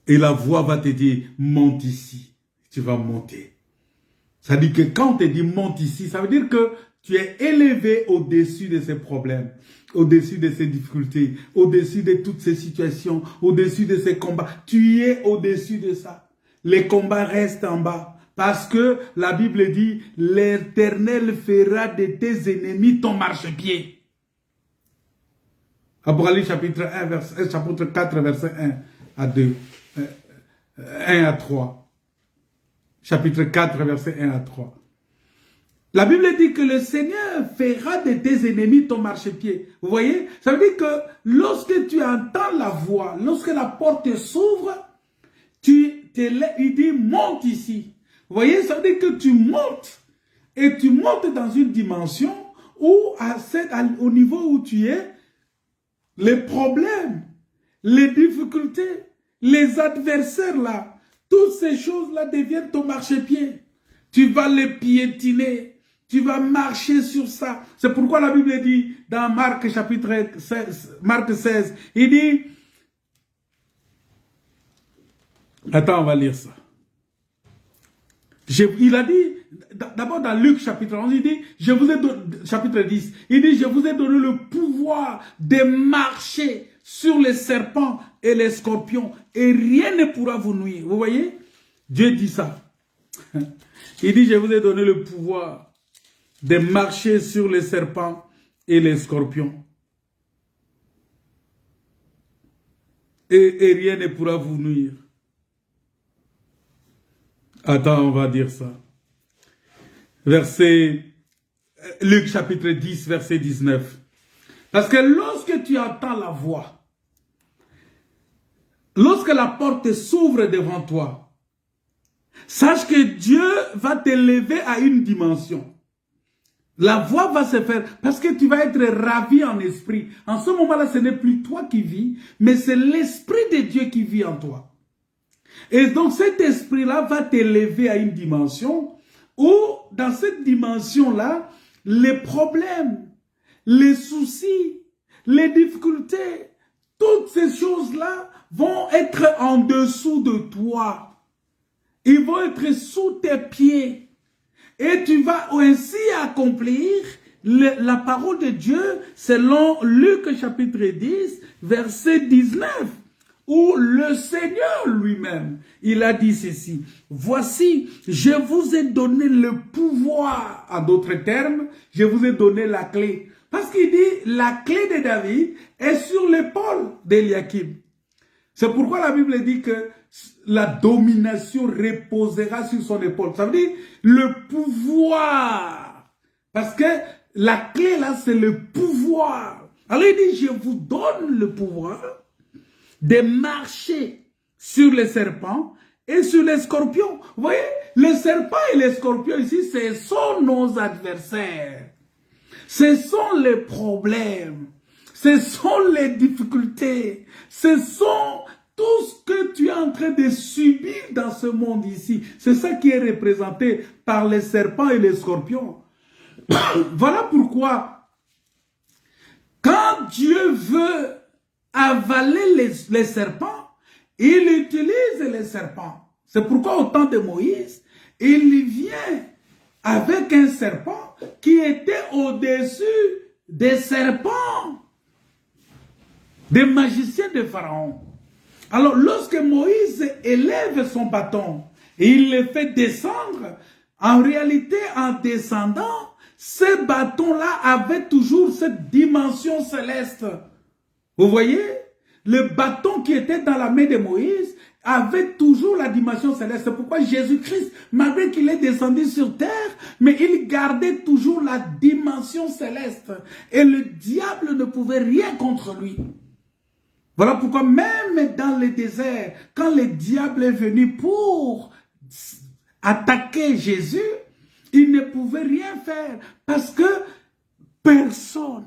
Et la voix va te dire, monte ici. Tu vas monter. Ça veut dire que quand on te dit monte ici, ça veut dire que tu es élevé au-dessus de ces problèmes, au-dessus de ces difficultés, au-dessus de toutes ces situations, au-dessus de ces combats. Tu es au-dessus de ça. Les combats restent en bas. Parce que la Bible dit, l'Éternel fera de tes ennemis ton marchepied. Apocalypse chapitre 4, verset 1 à 2. 1 à 3. Chapitre 4, verset 1 à 3. La Bible dit que le Seigneur fera de tes ennemis ton marchepied. Vous voyez? Ça veut dire que lorsque tu entends la voix, lorsque la porte s'ouvre, il dit monte ici. Vous voyez, ça veut dire que tu montes. Et tu montes dans une dimension où, au niveau où tu es, les problèmes, les difficultés, les adversaires là, toutes ces choses-là deviennent ton marchepied. Tu vas les piétiner. Tu vas marcher sur ça. C'est pourquoi la Bible dit, dans Marc chapitre 16, Marc 16, il dit, attends, on va lire ça. Il a dit, d'abord dans Luc chapitre 11, il dit, chapitre 10, il dit, je vous ai donné le pouvoir de marcher sur les serpents et les scorpions, et rien ne pourra vous nuire. Vous voyez? Dieu dit ça. Il dit, je vous ai donné le pouvoir de marcher sur les serpents et les scorpions. Et rien ne pourra vous nuire. Attends, on va dire ça. Luc chapitre 10, verset 19. Parce que lorsque tu entends la voix, lorsque la porte s'ouvre devant toi, sache que Dieu va t'élever à une dimension. La voix va se faire, parce que tu vas être ravi en esprit. En ce moment-là, ce n'est plus toi qui vis, mais c'est l'Esprit de Dieu qui vit en toi. Et donc cet esprit-là va t'élever à une dimension où, dans cette dimension-là, les problèmes, les soucis, les difficultés, toutes ces choses-là vont être en dessous de toi. Ils vont être sous tes pieds. Et tu vas ainsi accomplir la parole de Dieu selon Luc chapitre 10, verset 19. Où le Seigneur lui-même, il a dit ceci. Voici, je vous ai donné le pouvoir. En d'autres termes, je vous ai donné la clé. Parce qu'il dit, la clé de David est sur l'épaule d'Eliakim. C'est pourquoi la Bible dit que la domination reposera sur son épaule. Ça veut dire le pouvoir. Parce que la clé là, c'est le pouvoir. Alors il dit, je vous donne le pouvoir de marcher sur les serpents et sur les scorpions. Vous voyez, les serpents et les scorpions ici, ce sont nos adversaires. Ce sont les problèmes. Ce sont les difficultés. Ce sont tout ce que tu es en train de subir dans ce monde ici, c'est ça qui est représenté par les serpents et les scorpions. Voilà pourquoi, quand Dieu veut avaler les serpents, il utilise les serpents. C'est pourquoi au temps de Moïse, il vient avec un serpent qui était au-dessus des serpents, des magiciens de Pharaon. Alors, lorsque Moïse élève son bâton et il le fait descendre, en réalité, en descendant, ce bâton-là avait toujours cette dimension céleste. Vous voyez? Le bâton qui était dans la main de Moïse avait toujours la dimension céleste. C'est pourquoi Jésus-Christ, malgré qu'il est descendu sur terre, mais il gardait toujours la dimension céleste. Et le diable ne pouvait rien contre lui. Voilà pourquoi même dans le désert, quand le diable est venu pour attaquer Jésus, il ne pouvait rien faire parce que personne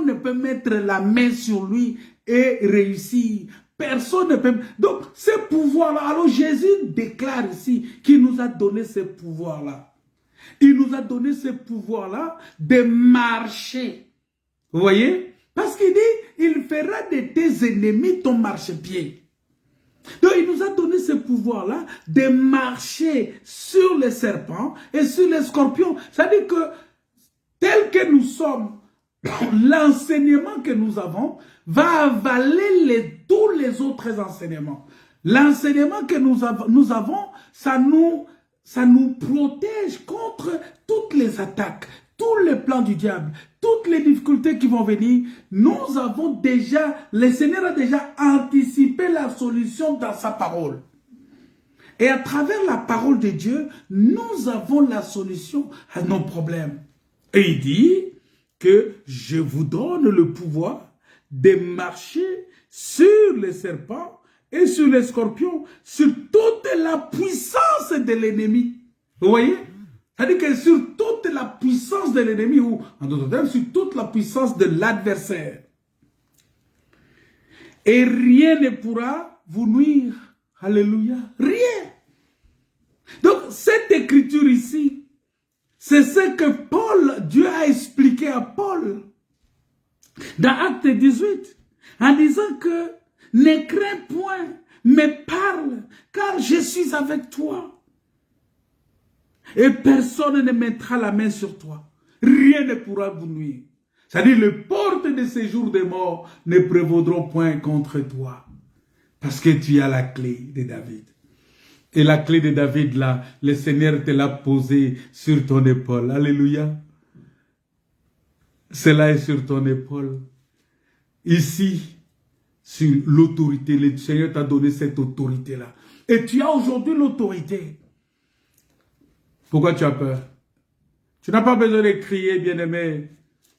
ne peut mettre la main sur lui et réussir. Personne ne peut. Donc, ce pouvoir-là, alors Jésus déclare ici qu'il nous a donné ce pouvoir-là. Il nous a donné ce pouvoir-là de marcher. Vous voyez? Parce qu'il dit, il fera de tes ennemis ton marchepied. Donc, il nous a donné ce pouvoir-là de marcher sur les serpents et sur les scorpions. C'est-à-dire que, tel que nous sommes, l'enseignement que nous avons va avaler tous les autres enseignements. L'enseignement que nous avons, ça nous protège contre toutes les attaques, tous les plans du diable, toutes les difficultés qui vont venir. Nous avons déjà, le Seigneur a déjà anticipé la solution dans sa parole. Et à travers la parole de Dieu, nous avons la solution à nos problèmes. Et il dit que je vous donne le pouvoir de marcher sur les serpents et sur les scorpions, sur toute la puissance de l'ennemi. Vous voyez? C'est-à-dire que sur toute la puissance de l'ennemi, ou en d'autres termes, sur toute la puissance de l'adversaire. Et rien ne pourra vous nuire. Alléluia. Rien. Donc, cette écriture ici, c'est ce que Dieu a expliqué à Paul dans Acte 18, en disant que ne crains point, mais parle, car je suis avec toi. Et personne ne mettra la main sur toi. Rien ne pourra vous nuire. C'est-à-dire, les portes de séjour des morts ne prévaudront point contre toi. Parce que tu as la clé de David. Et la clé de David, là, le Seigneur te l'a posée sur ton épaule. Alléluia. Cela est sur ton épaule. Ici, sur l'autorité, le Seigneur t'a donné cette autorité-là. Et tu as aujourd'hui l'autorité. Pourquoi tu as peur? Tu n'as pas besoin de crier, bien-aimé,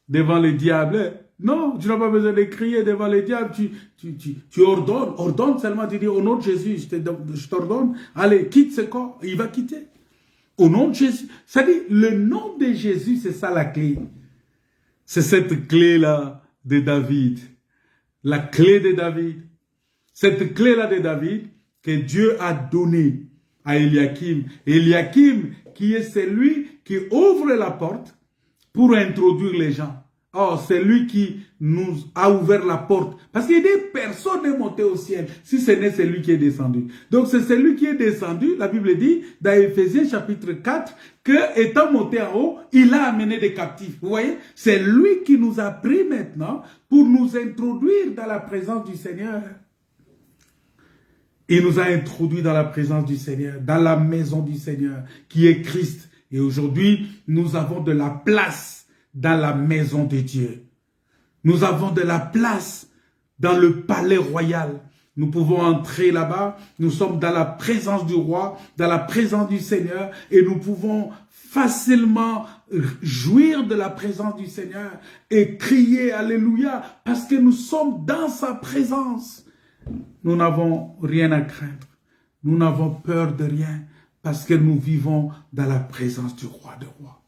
devant le diable. Non, tu n'as pas besoin de crier devant le diable. Tu ordonnes. Ordonne seulement, tu dis, au nom de Jésus, je t'ordonne. Allez, quitte ce corps. Il va quitter. Au nom de Jésus. C'est-à-dire, le nom de Jésus, c'est ça la clé. C'est cette clé-là de David. La clé de David. Cette clé-là de David que Dieu a donnée à Eliakim. Eliakim, qui est celui qui ouvre la porte pour introduire les gens. Or, c'est lui qui nous a ouvert la porte. Parce qu'il dit, personne n'est monté au ciel si ce n'est celui qui est descendu. Donc, c'est celui qui est descendu, la Bible dit, dans Éphésiens chapitre 4, que étant monté en haut, il a amené des captifs. Vous voyez? C'est lui qui nous a pris maintenant pour nous introduire dans la présence du Seigneur. Il nous a introduits dans la présence du Seigneur, dans la maison du Seigneur, qui est Christ. Et aujourd'hui, nous avons de la place dans la maison de Dieu. Nous avons de la place dans le palais royal. Nous pouvons entrer là-bas. Nous sommes dans la présence du roi, dans la présence du Seigneur, et nous pouvons facilement jouir de la présence du Seigneur et crier Alléluia, parce que nous sommes dans sa présence. Nous n'avons rien à craindre. Nous n'avons peur de rien, parce que nous vivons dans la présence du roi des rois.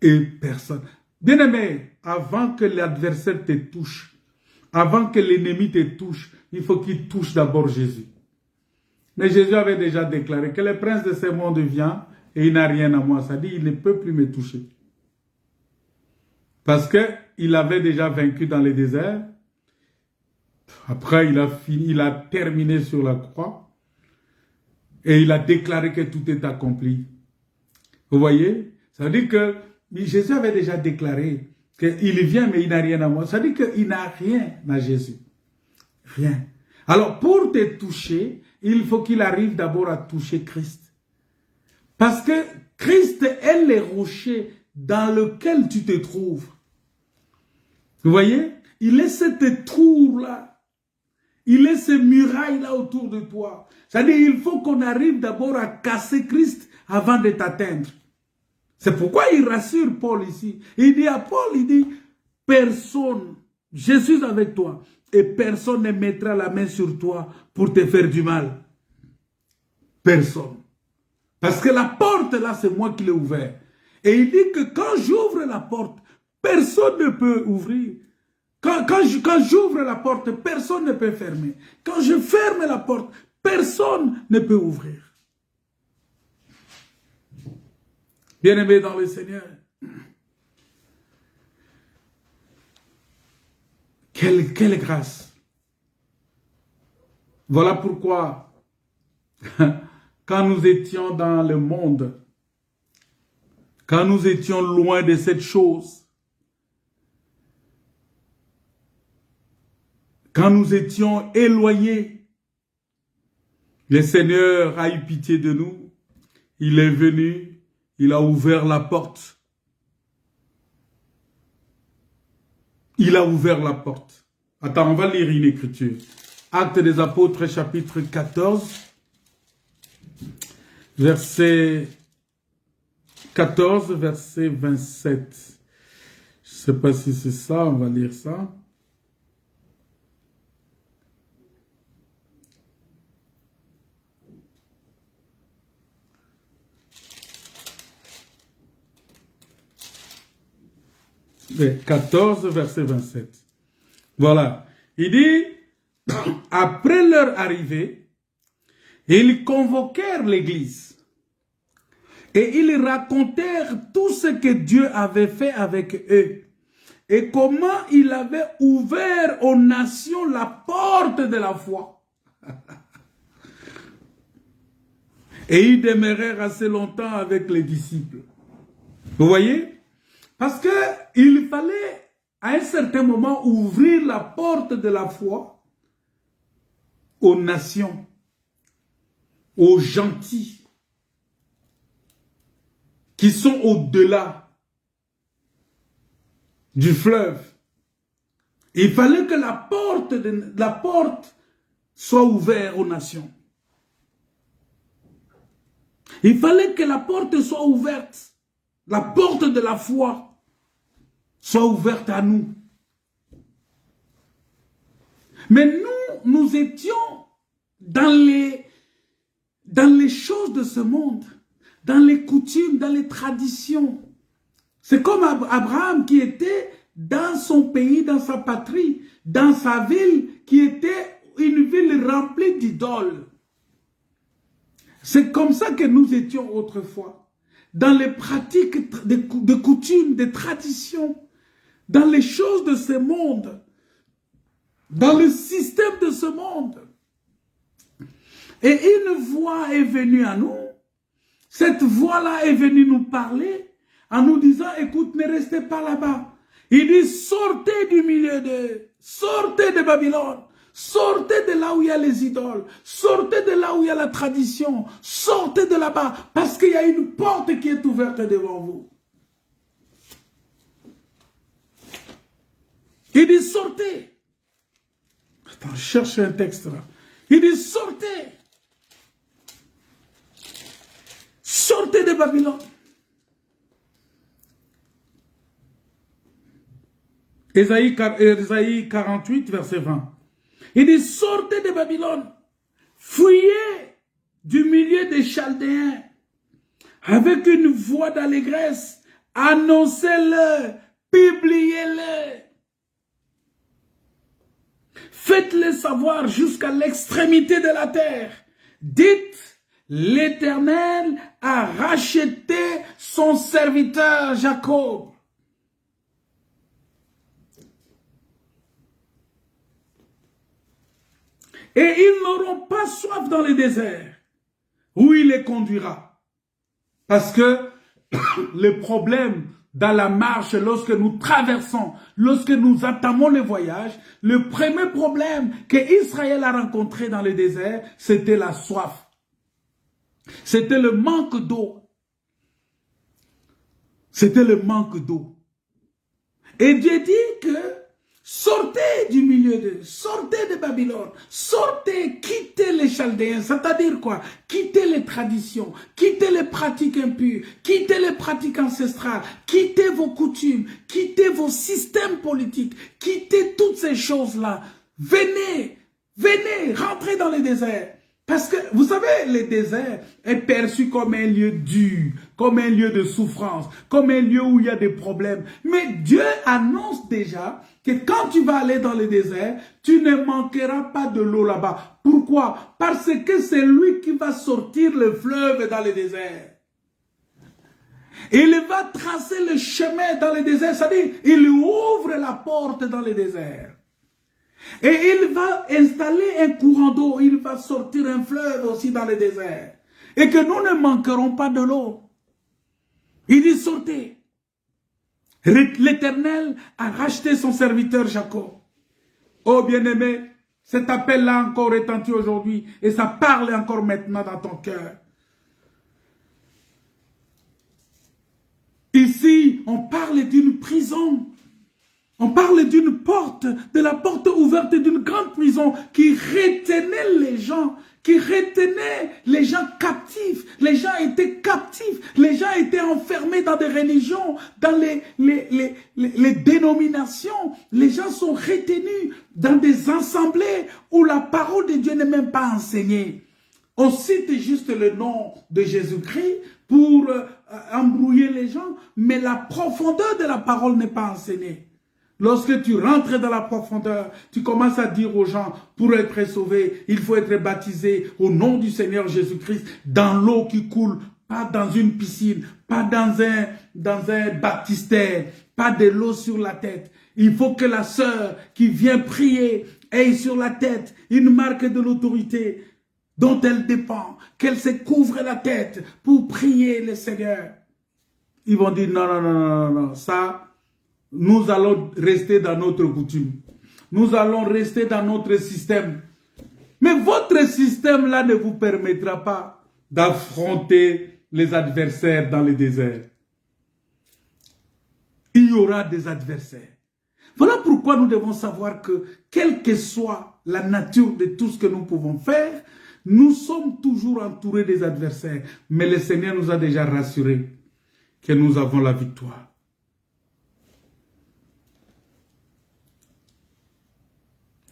Et personne. Bien-aimé, avant que l'adversaire te touche, avant que l'ennemi te touche, il faut qu'il touche d'abord Jésus. Mais Jésus avait déjà déclaré que le prince de ce monde vient et il n'a rien à moi. Ça dit, il ne peut plus me toucher. Parce qu'il avait déjà vaincu dans le désert. Après, il a terminé sur la croix. Et il a déclaré que tout est accompli. Vous voyez? Ça veut dire que Jésus avait déjà déclaré qu'il vient mais il n'a rien à moi. Ça veut dire qu'il n'a rien à Jésus. Rien. Alors, pour te toucher, il faut qu'il arrive d'abord à toucher Christ. Parce que Christ est le rocher dans lequel tu te trouves. Vous voyez? Il est cette tour-là. Il est ces murailles-là autour de toi. C'est-à-dire il faut qu'on arrive d'abord à casser Christ avant de t'atteindre. C'est pourquoi il rassure Paul ici. Il dit à Paul, il dit, personne, je suis avec toi. Et personne ne mettra la main sur toi pour te faire du mal. Personne. Parce que la porte, là, c'est moi qui l'ai ouverte. Et il dit que quand j'ouvre la porte, personne ne peut ouvrir. Quand j'ouvre la porte, personne ne peut fermer. Quand je ferme la porte, personne ne peut ouvrir. Bien-aimés dans le Seigneur, quelle grâce. Voilà pourquoi, quand nous étions dans le monde, quand nous étions loin de cette chose, quand nous étions éloignés, le Seigneur a eu pitié de nous. Il est venu, il a ouvert la porte. Il a ouvert la porte. Attends, on va lire une écriture. Actes des Apôtres, chapitre 14, verset 14, verset 27. Je ne sais pas si c'est ça, on va lire ça. Et 14, verset 27. Voilà. Il dit, après leur arrivée, ils convoquèrent l'église et ils racontèrent tout ce que Dieu avait fait avec eux et comment il avait ouvert aux nations la porte de la foi. Et ils demeurèrent assez longtemps avec les disciples. Vous voyez? Parce qu'il fallait à un certain moment ouvrir la porte de la foi aux nations, aux gentils, qui sont au-delà du fleuve. Il fallait que la porte soit ouverte aux nations. Il fallait que la porte soit ouverte, la porte de la foi soit ouverte à nous. Mais nous étions dans les choses de ce monde, dans les coutumes, dans les traditions. C'est comme Abraham qui était dans son pays, dans sa patrie, dans sa ville, qui était une ville remplie d'idoles. C'est comme ça que nous étions autrefois, dans les pratiques de coutumes, de traditions, dans les choses de ce monde, dans le système de ce monde. Et une voix est venue à nous. Cette voix-là est venue nous parler en nous disant, écoute, ne restez pas là-bas. Il dit, sortez du milieu sortez de Babylone. Sortez de là où il y a les idoles. Sortez de là où il y a la tradition. Sortez de là-bas parce qu'il y a une porte qui est ouverte devant vous. Il dit, sortez. Attends, je cherche un texte là. Il dit, sortez. Sortez de Babylone. Ésaïe 48, verset 20. Il dit, sortez de Babylone. Fuyez du milieu des Chaldéens. Avec une voix d'allégresse. Annoncez-le. Publiez-le. Faites-le savoir jusqu'à l'extrémité de la terre. Dites, l'Éternel a racheté son serviteur Jacob. Et ils n'auront pas soif dans le désert, où il les conduira. Parce que le problème dans la marche, lorsque nous traversons, lorsque nous entamons le voyage, le premier problème que Israël a rencontré dans le désert, c'était la soif. C'était le manque d'eau. C'était le manque d'eau. Et Dieu dit que sortez du milieu sortez de Babylone, sortez, quittez les Chaldéens, c'est-à-dire quoi? Quittez les traditions, quittez les pratiques impures, quittez les pratiques ancestrales, quittez vos coutumes, quittez vos systèmes politiques, quittez toutes ces choses-là. Venez, venez, rentrez dans le désert. Parce que, vous savez, le désert est perçu comme un lieu dur, comme un lieu de souffrance, comme un lieu où il y a des problèmes. Mais Dieu annonce déjà que quand tu vas aller dans le désert, tu ne manqueras pas de l'eau là-bas. Pourquoi? Parce que c'est lui qui va sortir le fleuve dans le désert. Il va tracer le chemin dans le désert, c'est-à-dire il ouvre la porte dans le désert. Et il va installer un courant d'eau, il va sortir un fleuve aussi dans le désert. Et que nous ne manquerons pas de l'eau. Il dit sortez. L'Éternel a racheté son serviteur Jacob. Oh bien-aimé, cet appel-là encore retentit aujourd'hui et ça parle encore maintenant dans ton cœur. Ici, on parle d'une prison. On parle d'une porte, de la porte ouverte d'une grande prison qui retenait les gens, captifs. Les gens étaient captifs, les gens étaient enfermés dans des religions, dans les dénominations. Les gens sont retenus dans des assemblées où la parole de Dieu n'est même pas enseignée. On cite juste le nom de Jésus-Christ pour embrouiller les gens, mais la profondeur de la parole n'est pas enseignée. Lorsque tu rentres dans la profondeur, tu commences à dire aux gens, pour être sauvé, il faut être baptisé au nom du Seigneur Jésus-Christ, dans l'eau qui coule, pas dans une piscine, pas dans un baptistère, pas de l'eau sur la tête. Il faut que la sœur qui vient prier ait sur la tête une marque de l'autorité dont elle dépend, qu'elle se couvre la tête pour prier le Seigneur. Ils vont dire, non, ça... Nous allons rester dans notre coutume. Nous allons rester dans notre système. Mais votre système-là ne vous permettra pas d'affronter les adversaires dans le désert. Il y aura des adversaires. Voilà pourquoi nous devons savoir que, quelle que soit la nature de tout ce que nous pouvons faire, nous sommes toujours entourés des adversaires. Mais le Seigneur nous a déjà rassurés que nous avons la victoire.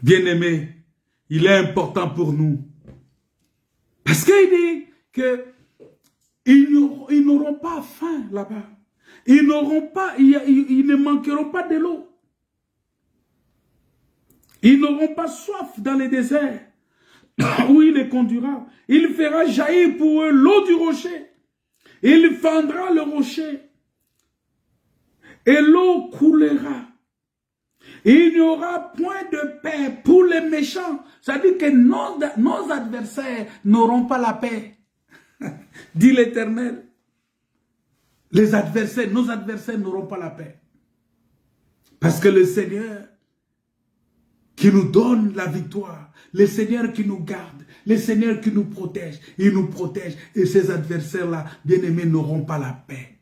Bien-aimés, il est important pour nous. Parce qu'il dit qu'ils n'auront pas faim là-bas. Ils ne manqueront pas de l'eau. Ils n'auront pas soif dans les déserts où il les conduira. Il fera jaillir pour eux l'eau du rocher. Il fendra le rocher et l'eau coulera. Il n'y aura point de paix pour les méchants. C'est-à-dire que nos adversaires n'auront pas la paix. Dit l'Éternel. Nos adversaires n'auront pas la paix. Parce que le Seigneur qui nous donne la victoire, le Seigneur qui nous garde, le Seigneur qui nous protège, il nous protège. Et ces adversaires-là, bien-aimés, n'auront pas la paix.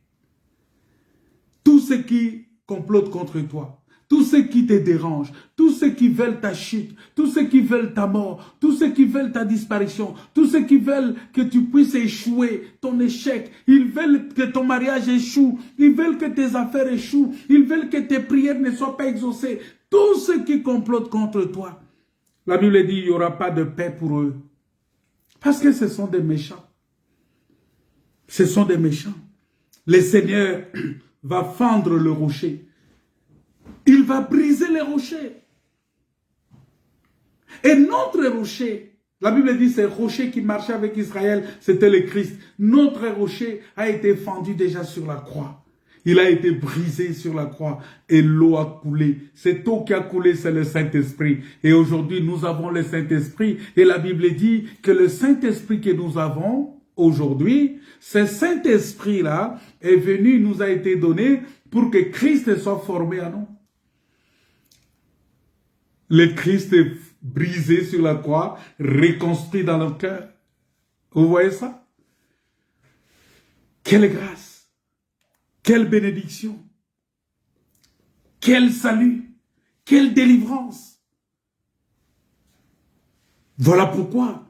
Tous ceux qui complotent contre toi, tous ceux qui te dérangent, tous ceux qui veulent ta chute, tous ceux qui veulent ta mort, tous ceux qui veulent ta disparition, tous ceux qui veulent que tu puisses échouer, ton échec, ils veulent que ton mariage échoue, ils veulent que tes affaires échouent, ils veulent que tes prières ne soient pas exaucées. Tous ceux qui complotent contre toi, la Bible dit, il n'y aura pas de paix pour eux. Parce que ce sont des méchants. Ce sont des méchants. Le Seigneur va fendre le rocher. Il va briser les rochers. Et notre rocher, la Bible dit, c'est le rocher qui marchait avec Israël, c'était le Christ. Notre rocher a été fendu déjà sur la croix. Il a été brisé sur la croix et l'eau a coulé. Cette eau qui a coulé, c'est le Saint-Esprit. Et aujourd'hui, nous avons le Saint-Esprit. Et la Bible dit que le Saint-Esprit que nous avons aujourd'hui, ce Saint-Esprit-là est venu, nous a été donné pour que Christ soit formé à nous. Le Christ est brisé sur la croix, reconstruit dans notre cœur. Vous voyez ça? Quelle grâce! Quelle bénédiction, quel salut, quelle délivrance. Voilà pourquoi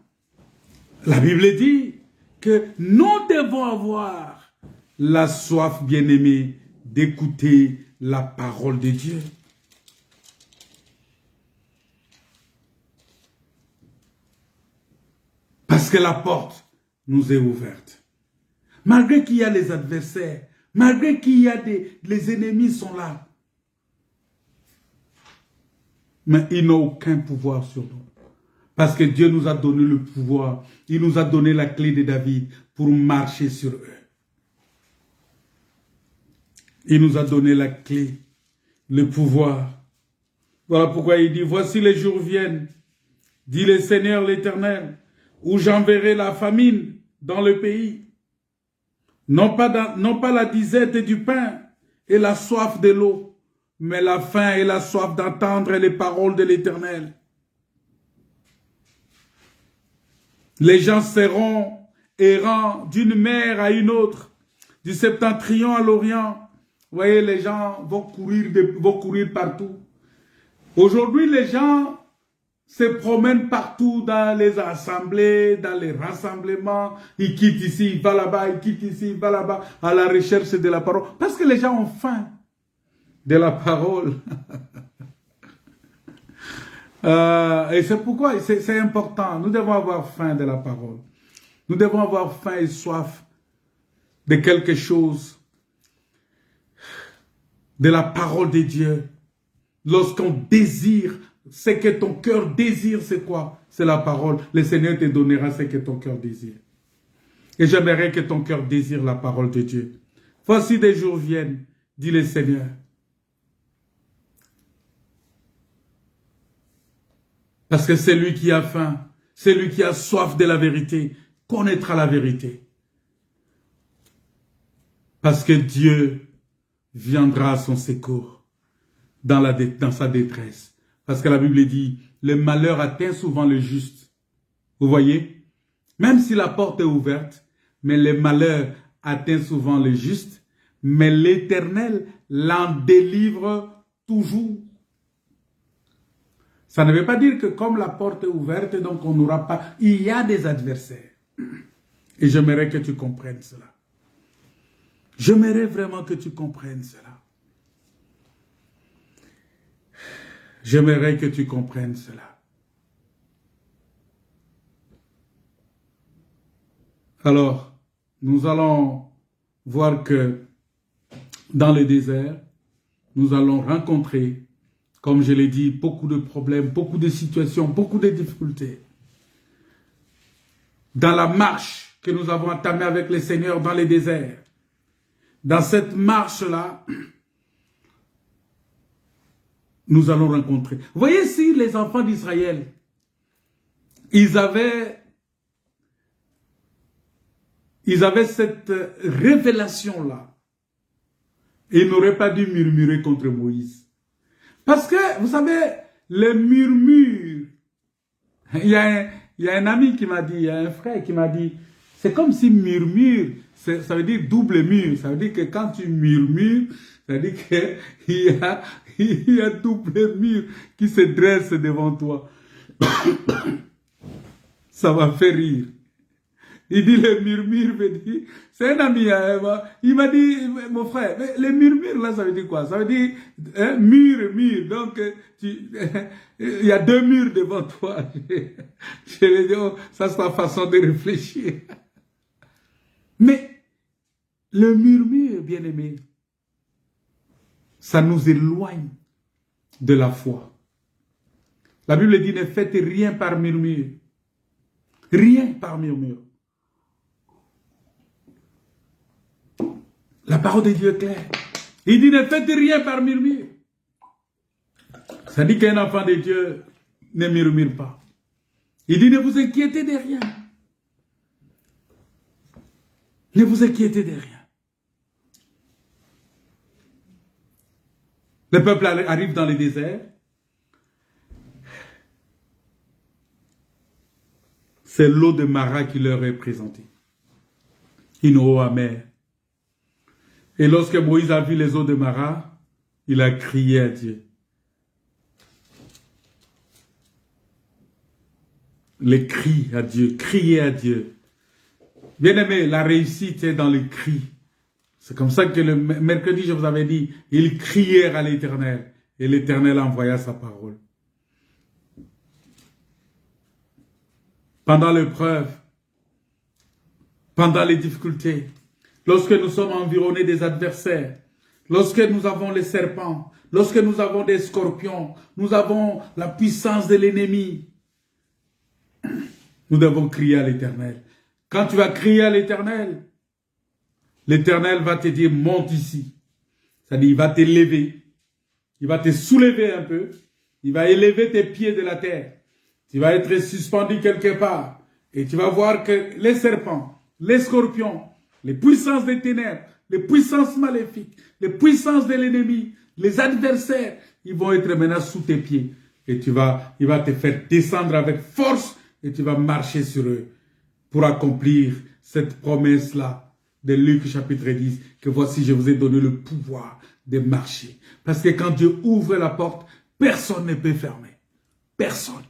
la Bible dit que nous devons avoir la soif, bien-aimée, d'écouter la parole de Dieu. Parce que la porte nous est ouverte. Malgré qu'il y a les adversaires, malgré qu'il y a les ennemis sont là. Mais ils n'ont aucun pouvoir sur nous. Parce que Dieu nous a donné le pouvoir. Il nous a donné la clé de David pour marcher sur eux. Il nous a donné la clé, le pouvoir. Voilà pourquoi il dit, voici les jours viennent, dit le Seigneur l'Éternel, où j'enverrai la famine dans le pays. Non pas la disette du pain et la soif de l'eau, mais la faim et la soif d'entendre les paroles de l'Éternel. Les gens seront errants d'une mer à une autre, du septentrion à l'orient. Vous voyez, les gens vont courir partout. Aujourd'hui, les gens se promènent partout dans les assemblées, dans les rassemblements. Ils quittent ici, ils vont là-bas, ils quittent ici, ils vont là-bas, à la recherche de la parole. Parce que les gens ont faim de la parole. Et c'est pourquoi c'est important. Nous devons avoir faim de la parole. Nous devons avoir faim et soif de quelque chose, de la parole de Dieu. Lorsqu'on désire, ce que ton cœur désire, c'est quoi? C'est la parole. Le Seigneur te donnera ce que ton cœur désire. Et j'aimerais que ton cœur désire la parole de Dieu. Voici des jours viennent, dit le Seigneur. Parce que c'est lui qui a faim, c'est lui qui a soif de la vérité, connaîtra la vérité. Parce que Dieu viendra à son secours dans sa détresse. Parce que la Bible dit, le malheur atteint souvent le juste. Vous voyez? Même si la porte est ouverte, mais le malheur atteint souvent le juste, mais l'Éternel l'en délivre toujours. Ça ne veut pas dire que comme la porte est ouverte, donc on n'aura pas... Il y a des adversaires. Et j'aimerais que tu comprennes cela. J'aimerais vraiment que tu comprennes cela. J'aimerais que tu comprennes cela. Alors, nous allons voir que dans le désert, nous allons rencontrer, comme je l'ai dit, beaucoup de problèmes, beaucoup de situations, beaucoup de difficultés. Dans la marche que nous avons entamée avec le Seigneur dans le désert, dans cette marche-là, nous allons rencontrer. Vous voyez, si les enfants d'Israël, ils avaient cette révélation-là, ils n'auraient pas dû murmurer contre Moïse. Parce que, vous savez, les murmures, il y a un ami qui m'a dit, il y a un frère qui m'a dit, c'est comme si murmure, ça veut dire double mur. Ça veut dire que quand tu murmures, ça veut dire qu'il y a double mur qui se dresse devant toi. Ça m'a fait rire. Il dit le murmure veut dire, c'est un ami, il m'a dit, mon frère, mais les murmures là, ça veut dire quoi? Ça veut dire mur, donc il y a deux murs devant toi. Je lui ai dit, oh, ça c'est ta façon de réfléchir. Mais le murmure, bien aimé, ça nous éloigne de la foi. La Bible dit, ne faites rien par murmure. Rien par murmure. La parole de Dieu est claire. Il dit, ne faites rien par murmure. Ça dit qu'un enfant de Dieu ne murmure pas. Il dit, ne vous inquiétez de rien. Ne vous inquiétez de rien. Le peuple arrive dans le désert. C'est l'eau de Mara qui leur est présentée. Une eau amère. Et lorsque Moïse a vu les eaux de Mara, il a crié à Dieu. Les cris à Dieu, crier à Dieu. Bien aimé, la réussite est dans les cris. C'est comme ça que le mercredi, je vous avais dit, ils crièrent à l'Éternel et l'Éternel envoya sa parole. Pendant l'épreuve, pendant les difficultés, lorsque nous sommes environnés des adversaires, lorsque nous avons les serpents, lorsque nous avons des scorpions, nous avons la puissance de l'ennemi, nous devons crier à l'Éternel. Quand tu vas crier à l'Éternel, l'Éternel va te dire, monte ici. C'est-à-dire, il va te lever. Il va te soulever un peu. Il va élever tes pieds de la terre. Tu vas être suspendu quelque part. Et tu vas voir que les serpents, les scorpions, les puissances des ténèbres, les puissances maléfiques, les puissances de l'ennemi, les adversaires, ils vont être maintenant sous tes pieds. Et il va te faire descendre avec force et tu vas marcher sur eux pour accomplir cette promesse-là de Luc chapitre 10, que voici je vous ai donné le pouvoir de marcher. Parce que quand Dieu ouvre la porte, personne ne peut fermer. Personne.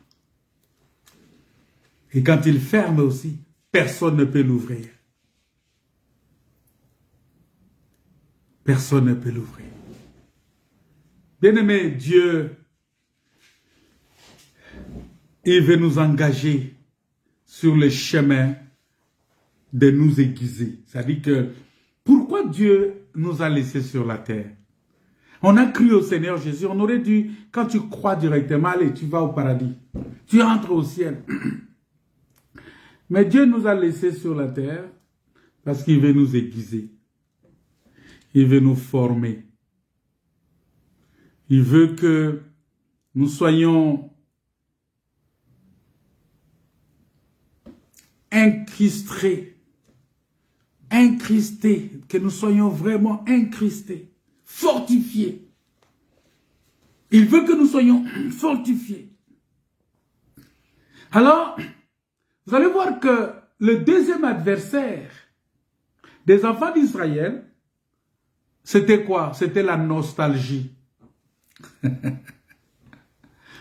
Et quand il ferme aussi, personne ne peut l'ouvrir. Personne ne peut l'ouvrir. Bien-aimé, Dieu, il veut nous engager sur le chemin de nous aiguiser. C'est-à-dire que, pourquoi Dieu nous a laissés sur la terre? On a cru au Seigneur Jésus, on aurait dû, quand tu crois directement, allez, tu vas au paradis. Tu entres au ciel. Mais Dieu nous a laissés sur la terre parce qu'il veut nous aiguiser. Il veut nous former. Il veut que nous soyons incrustés, que nous soyons vraiment incrustés, fortifiés. Il veut que nous soyons fortifiés. Alors, vous allez voir que le deuxième adversaire des enfants d'Israël, c'était quoi? C'était la nostalgie.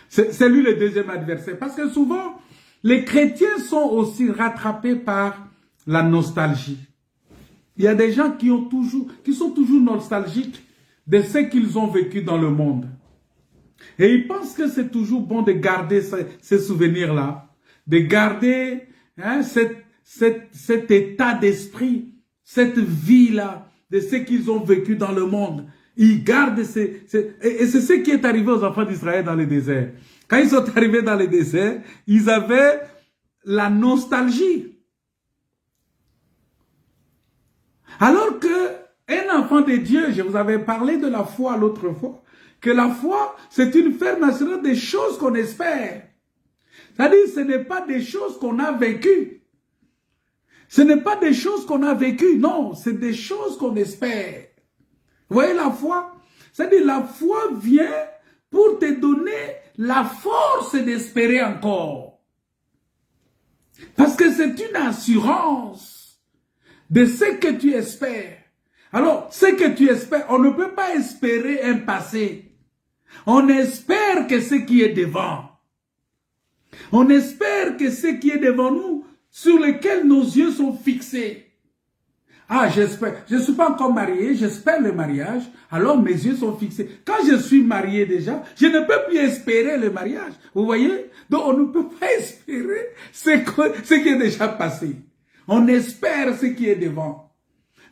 C'est lui le deuxième adversaire. Parce que souvent, les chrétiens sont aussi rattrapés par la nostalgie. Il y a des gens qui sont toujours nostalgiques de ce qu'ils ont vécu dans le monde. Et ils pensent que c'est toujours bon de garder ces souvenirs-là, de garder cet état d'esprit, cette vie-là, de ce qu'ils ont vécu dans le monde. Ils gardent et c'est ce qui est arrivé aux enfants d'Israël dans le désert. Quand ils sont arrivés dans le désert, ils avaient la nostalgie. Alors que un enfant de Dieu, je vous avais parlé de la foi l'autre fois, que la foi, c'est une ferme assurance des choses qu'on espère. C'est-à-dire, ce n'est pas des choses qu'on a vécues. Ce n'est pas des choses qu'on a vécues, non, c'est des choses qu'on espère. Vous voyez la foi? C'est-à-dire, la foi vient pour te donner la force d'espérer encore. Parce que c'est une assurance de ce que tu espères. Alors, ce que tu espères, on ne peut pas espérer un passé. On espère que ce qui est devant. On espère que ce qui est devant nous, sur lequel nos yeux sont fixés. Ah, j'espère. Je ne suis pas encore marié, j'espère le mariage, alors mes yeux sont fixés. Quand je suis marié déjà, je ne peux plus espérer le mariage. Vous voyez? Donc on ne peut pas espérer ce qui est déjà passé. On espère ce qui est devant.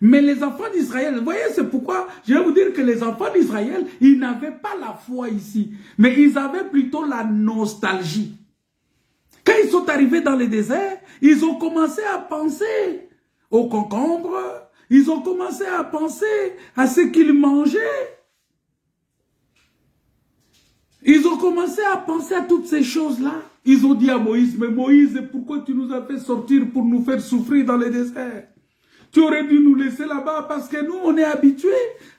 Mais les enfants d'Israël, vous voyez, c'est pourquoi je vais vous dire que les enfants d'Israël, ils n'avaient pas la foi ici, mais ils avaient plutôt la nostalgie. Quand ils sont arrivés dans le désert, ils ont commencé à penser aux concombres, ils ont commencé à penser à ce qu'ils mangeaient. Ils ont commencé à penser à toutes ces choses-là. Ils ont dit à Moïse, mais Moïse, pourquoi tu nous as fait sortir pour nous faire souffrir dans le désert? Tu aurais dû nous laisser là-bas parce que nous, on est habitués.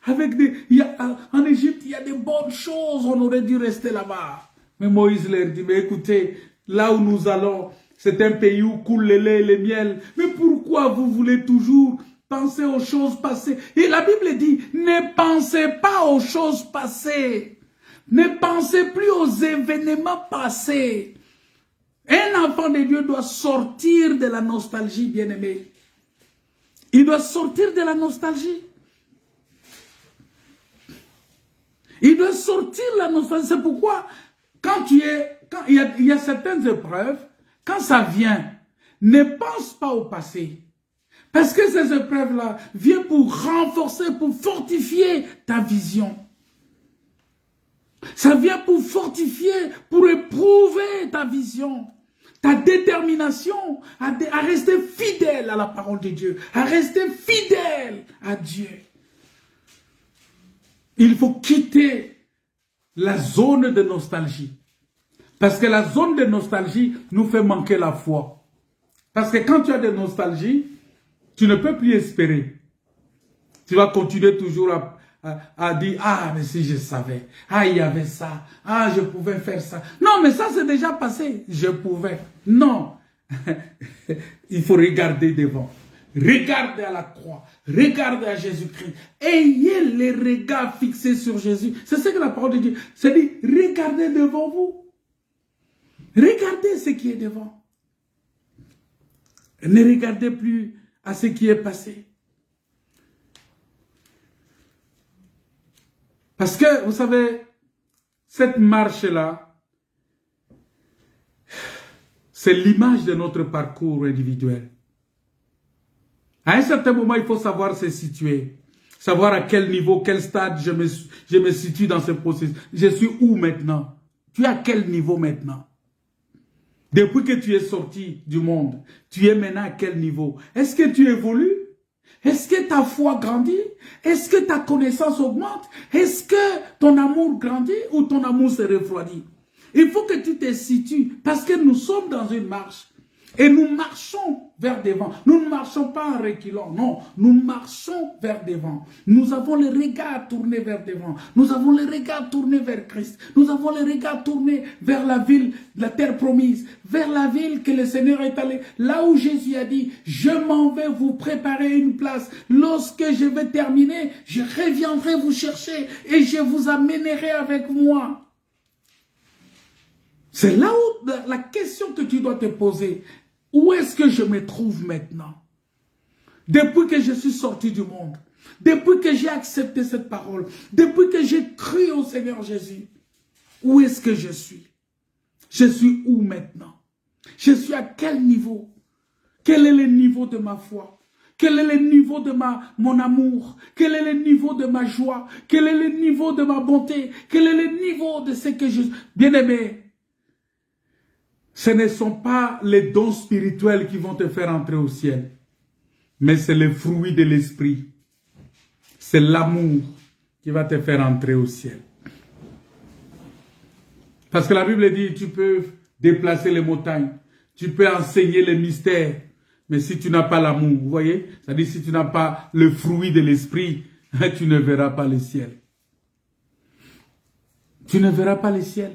En Égypte, il y a des bonnes choses, on aurait dû rester là-bas. Mais Moïse leur dit, mais écoutez, là où nous allons, c'est un pays où coule le lait et le miel. Mais pourquoi vous voulez toujours penser aux choses passées? Et la Bible dit, ne pensez pas aux choses passées. Ne pensez plus aux événements passés. Un enfant de Dieu doit sortir de la nostalgie, bien-aimé. Il doit sortir de la nostalgie. Il doit sortir de la nostalgie. C'est pourquoi, quand il y a certaines épreuves, quand ça vient, ne pense pas au passé. Parce que ces épreuves-là viennent pour renforcer, pour fortifier ta vision. Ça vient pour fortifier, pour éprouver ta vision, ta détermination à rester fidèle à la parole de Dieu, à rester fidèle à Dieu. Il faut quitter la zone de nostalgie. Parce que la zone de nostalgie nous fait manquer la foi. Parce que quand tu as de nostalgie, tu ne peux plus espérer. Tu vas continuer toujours à dire, ah, mais si je savais, ah, il y avait ça, ah, je pouvais faire ça. Non, mais ça, c'est déjà passé. Je pouvais. Non. Il faut regarder devant. Regardez à la croix. Regardez à Jésus-Christ. Ayez les regards fixés sur Jésus. C'est ce que la parole de Dieu. C'est dit, regardez devant vous. Regardez ce qui est devant. Ne regardez plus à ce qui est passé. Parce que, vous savez, cette marche-là, c'est l'image de notre parcours individuel. À un certain moment, il faut savoir se situer. Savoir à quel niveau, quel stade je me situe dans ce processus. Je suis où maintenant? Tu es à quel niveau maintenant? Depuis que tu es sorti du monde, tu es maintenant à quel niveau? Est-ce que tu évolues? Est-ce que ta foi grandit? Est-ce que ta connaissance augmente? Est-ce que ton amour grandit ou ton amour se refroidit? Il faut que tu te situes parce que nous sommes dans une marche. Et nous marchons vers devant. Nous ne marchons pas en reculant, non. Nous marchons vers devant. Nous avons les regards tournés vers devant. Nous avons les regards tournés vers Christ. Nous avons les regards tournés vers la ville, la terre promise, vers la ville que le Seigneur est allé. Là où Jésus a dit, je m'en vais vous préparer une place. Lorsque je vais terminer, je reviendrai vous chercher et je vous amènerai avec moi. C'est là où la question que tu dois te poser. Où est-ce que je me trouve maintenant? Depuis que je suis sorti du monde, depuis que j'ai accepté cette parole, depuis que j'ai cru au Seigneur Jésus, où est-ce que je suis? Je suis où maintenant? Je suis à quel niveau? Quel est le niveau de ma foi? Quel est le niveau de mon amour? Quel est le niveau de ma joie? Quel est le niveau de ma bonté? Quel est le niveau de ce que je... Bien-aimé, ce ne sont pas les dons spirituels qui vont te faire entrer au ciel, mais c'est le fruit de l'esprit. C'est l'amour qui va te faire entrer au ciel. Parce que la Bible dit, tu peux déplacer les montagnes, tu peux enseigner les mystères, mais si tu n'as pas l'amour, vous voyez, c'est-à-dire si tu n'as pas le fruit de l'esprit, tu ne verras pas le ciel. Tu ne verras pas le ciel.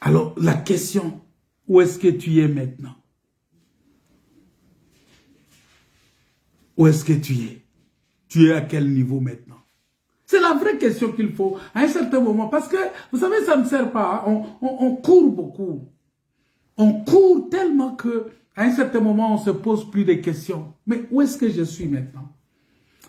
Alors, la question, où est-ce que tu es maintenant? Où est-ce que tu es? Tu es à quel niveau maintenant? C'est la vraie question qu'il faut à un certain moment. Parce que, vous savez, ça ne sert pas. Hein? On court beaucoup. On court tellement que, à un certain moment, on ne se pose plus de questions. Mais où est-ce que je suis maintenant?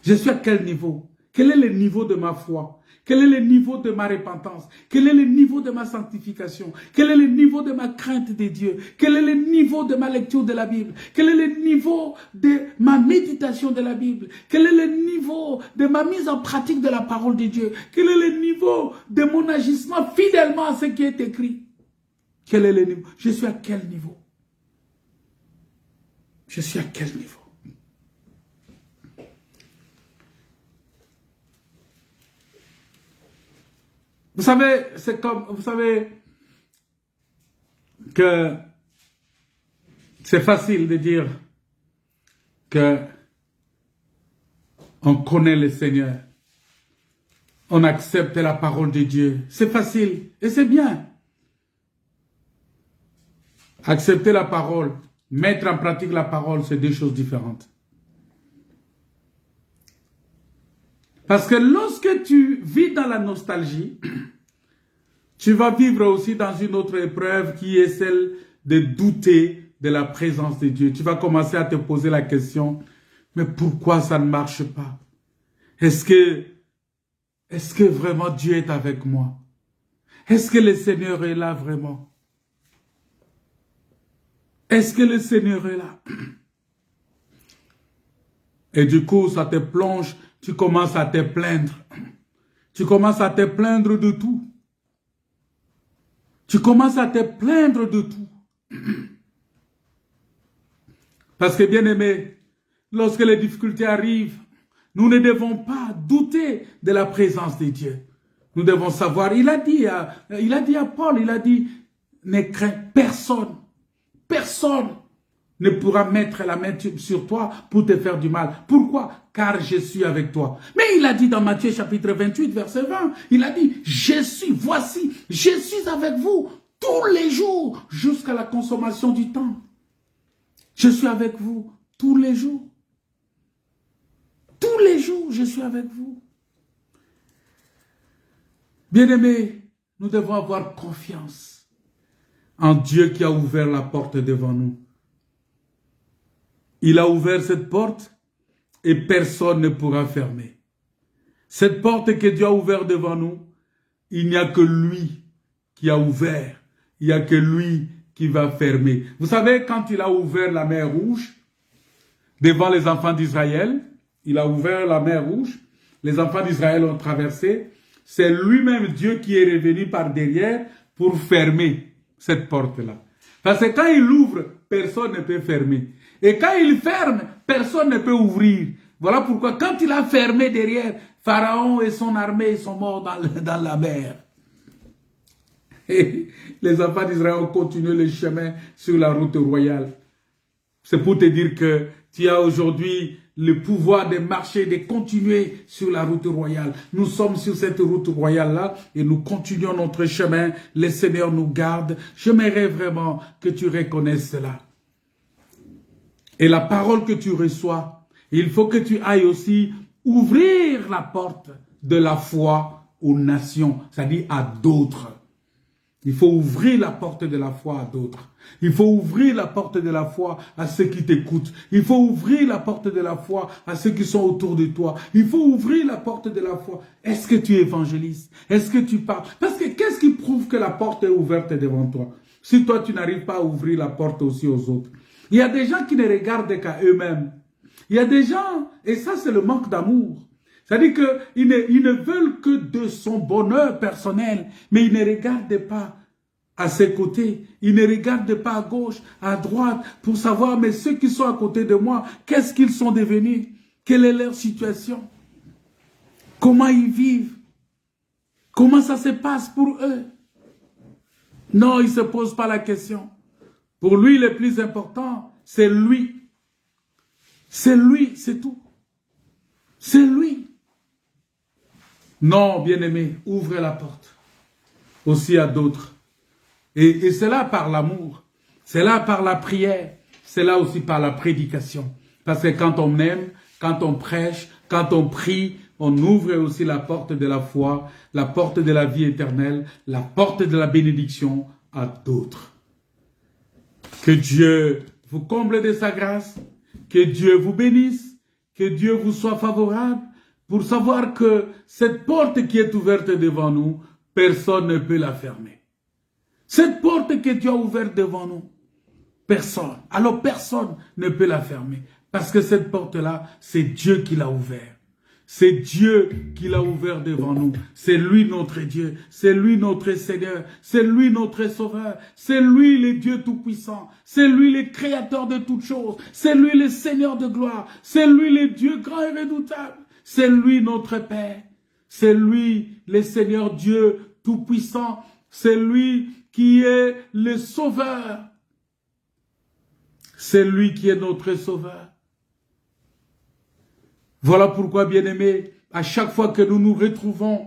Je suis à quel niveau? Quel est le niveau de ma foi? Quel est le niveau de ma repentance? Quel est le niveau de ma sanctification? Quel est le niveau de ma crainte de Dieu? Quel est le niveau de ma lecture de la Bible? Quel est le niveau de ma méditation de la Bible? Quel est le niveau de ma mise en pratique de la parole de Dieu? Quel est le niveau de mon agissement fidèlement à ce qui est écrit? Quel est le niveau? Je suis à quel niveau? Je suis à quel niveau? Vous savez, c'est comme, vous savez que c'est facile de dire que on connaît le Seigneur, on accepte la parole de Dieu. C'est facile et c'est bien. Accepter la parole, mettre en pratique la parole, c'est deux choses différentes. Parce que lorsque tu vis dans la nostalgie, tu vas vivre aussi dans une autre épreuve qui est celle de douter de la présence de Dieu. Tu vas commencer à te poser la question, mais pourquoi ça ne marche pas? Est-ce que vraiment Dieu est avec moi? Est-ce que le Seigneur est là vraiment? Est-ce que le Seigneur est là? Et du coup, ça te plonge. Tu commences à te plaindre. Tu commences à te plaindre de tout. Tu commences à te plaindre de tout. Parce que, bien aimé, lorsque les difficultés arrivent, nous ne devons pas douter de la présence de Dieu. Nous devons savoir, il a dit à Paul, il a dit, ne crains personne. Personne ne pourra mettre la main sur toi pour te faire du mal. Pourquoi? Car je suis avec toi. Mais il a dit dans Matthieu chapitre 28, verset 20, il a dit, voici, je suis avec vous tous les jours jusqu'à la consommation du temps. Je suis avec vous tous les jours. Tous les jours, je suis avec vous. Bien-aimés, nous devons avoir confiance en Dieu qui a ouvert la porte devant nous. Il a ouvert cette porte et personne ne pourra fermer. Cette porte que Dieu a ouverte devant nous, il n'y a que lui qui a ouvert. Il n'y a que lui qui va fermer. Vous savez, quand il a ouvert la mer Rouge, devant les enfants d'Israël, il a ouvert la mer Rouge, les enfants d'Israël ont traversé, c'est lui-même Dieu qui est revenu par derrière pour fermer cette porte-là. Parce que quand il ouvre, personne ne peut fermer. Et quand il ferme, personne ne peut ouvrir. Voilà pourquoi quand il a fermé derrière, Pharaon et son armée sont morts dans la mer. Et les enfants d'Israël ont continué le chemin sur la route royale. C'est pour te dire que tu as aujourd'hui le pouvoir de marcher, de continuer sur la route royale. Nous sommes sur cette route royale-là et nous continuons notre chemin. Le Seigneur nous garde. J'aimerais vraiment que tu reconnaisses cela. Et la parole que tu reçois, il faut que tu ailles aussi ouvrir la porte de la foi aux nations, c'est-à-dire à d'autres. Il faut ouvrir la porte de la foi à d'autres. Il faut ouvrir la porte de la foi à ceux qui t'écoutent. Il faut ouvrir la porte de la foi à ceux qui sont autour de toi. Il faut ouvrir la porte de la foi. Est-ce que tu évangélises? Est-ce que tu parles? Parce que qu'est-ce qui prouve que la porte est ouverte devant toi? Si toi, tu n'arrives pas à ouvrir la porte aussi aux autres. Il y a des gens qui ne regardent qu'à eux-mêmes. Il y a des gens, et ça c'est le manque d'amour. C'est-à-dire qu'ils ne veulent que de son bonheur personnel, mais ils ne regardent pas à ses côtés, ils ne regardent pas à gauche, à droite, pour savoir, mais ceux qui sont à côté de moi, qu'est-ce qu'ils sont devenus? Quelle est leur situation? Comment ils vivent? Comment ça se passe pour eux? Non, ils ne se posent pas la question. Pour lui, le plus important, c'est lui. C'est lui, c'est tout. C'est lui. Non, bien-aimé, ouvrez la porte aussi à d'autres. Et c'est là par l'amour, c'est là par la prière, c'est là aussi par la prédication. Parce que quand on aime, quand on prêche, quand on prie, on ouvre aussi la porte de la foi, la porte de la vie éternelle, la porte de la bénédiction à d'autres. Que Dieu vous comble de sa grâce, que Dieu vous bénisse, que Dieu vous soit favorable, pour savoir que cette porte qui est ouverte devant nous, personne ne peut la fermer. Cette porte que Dieu a ouverte devant nous, personne. Alors personne ne peut la fermer. Parce que cette porte-là, c'est Dieu qui l'a ouverte. C'est Dieu qui l'a ouvert devant nous. C'est lui notre Dieu. C'est lui notre Seigneur. C'est lui notre Sauveur. C'est lui le Dieu Tout-Puissant. C'est lui le Créateur de toutes choses. C'est lui le Seigneur de gloire. C'est lui le Dieu grand et redoutable. C'est lui notre Père. C'est lui le Seigneur Dieu Tout-Puissant. C'est lui qui est le Sauveur. C'est lui qui est notre Sauveur. Voilà pourquoi, bien-aimés, à chaque fois que nous nous retrouvons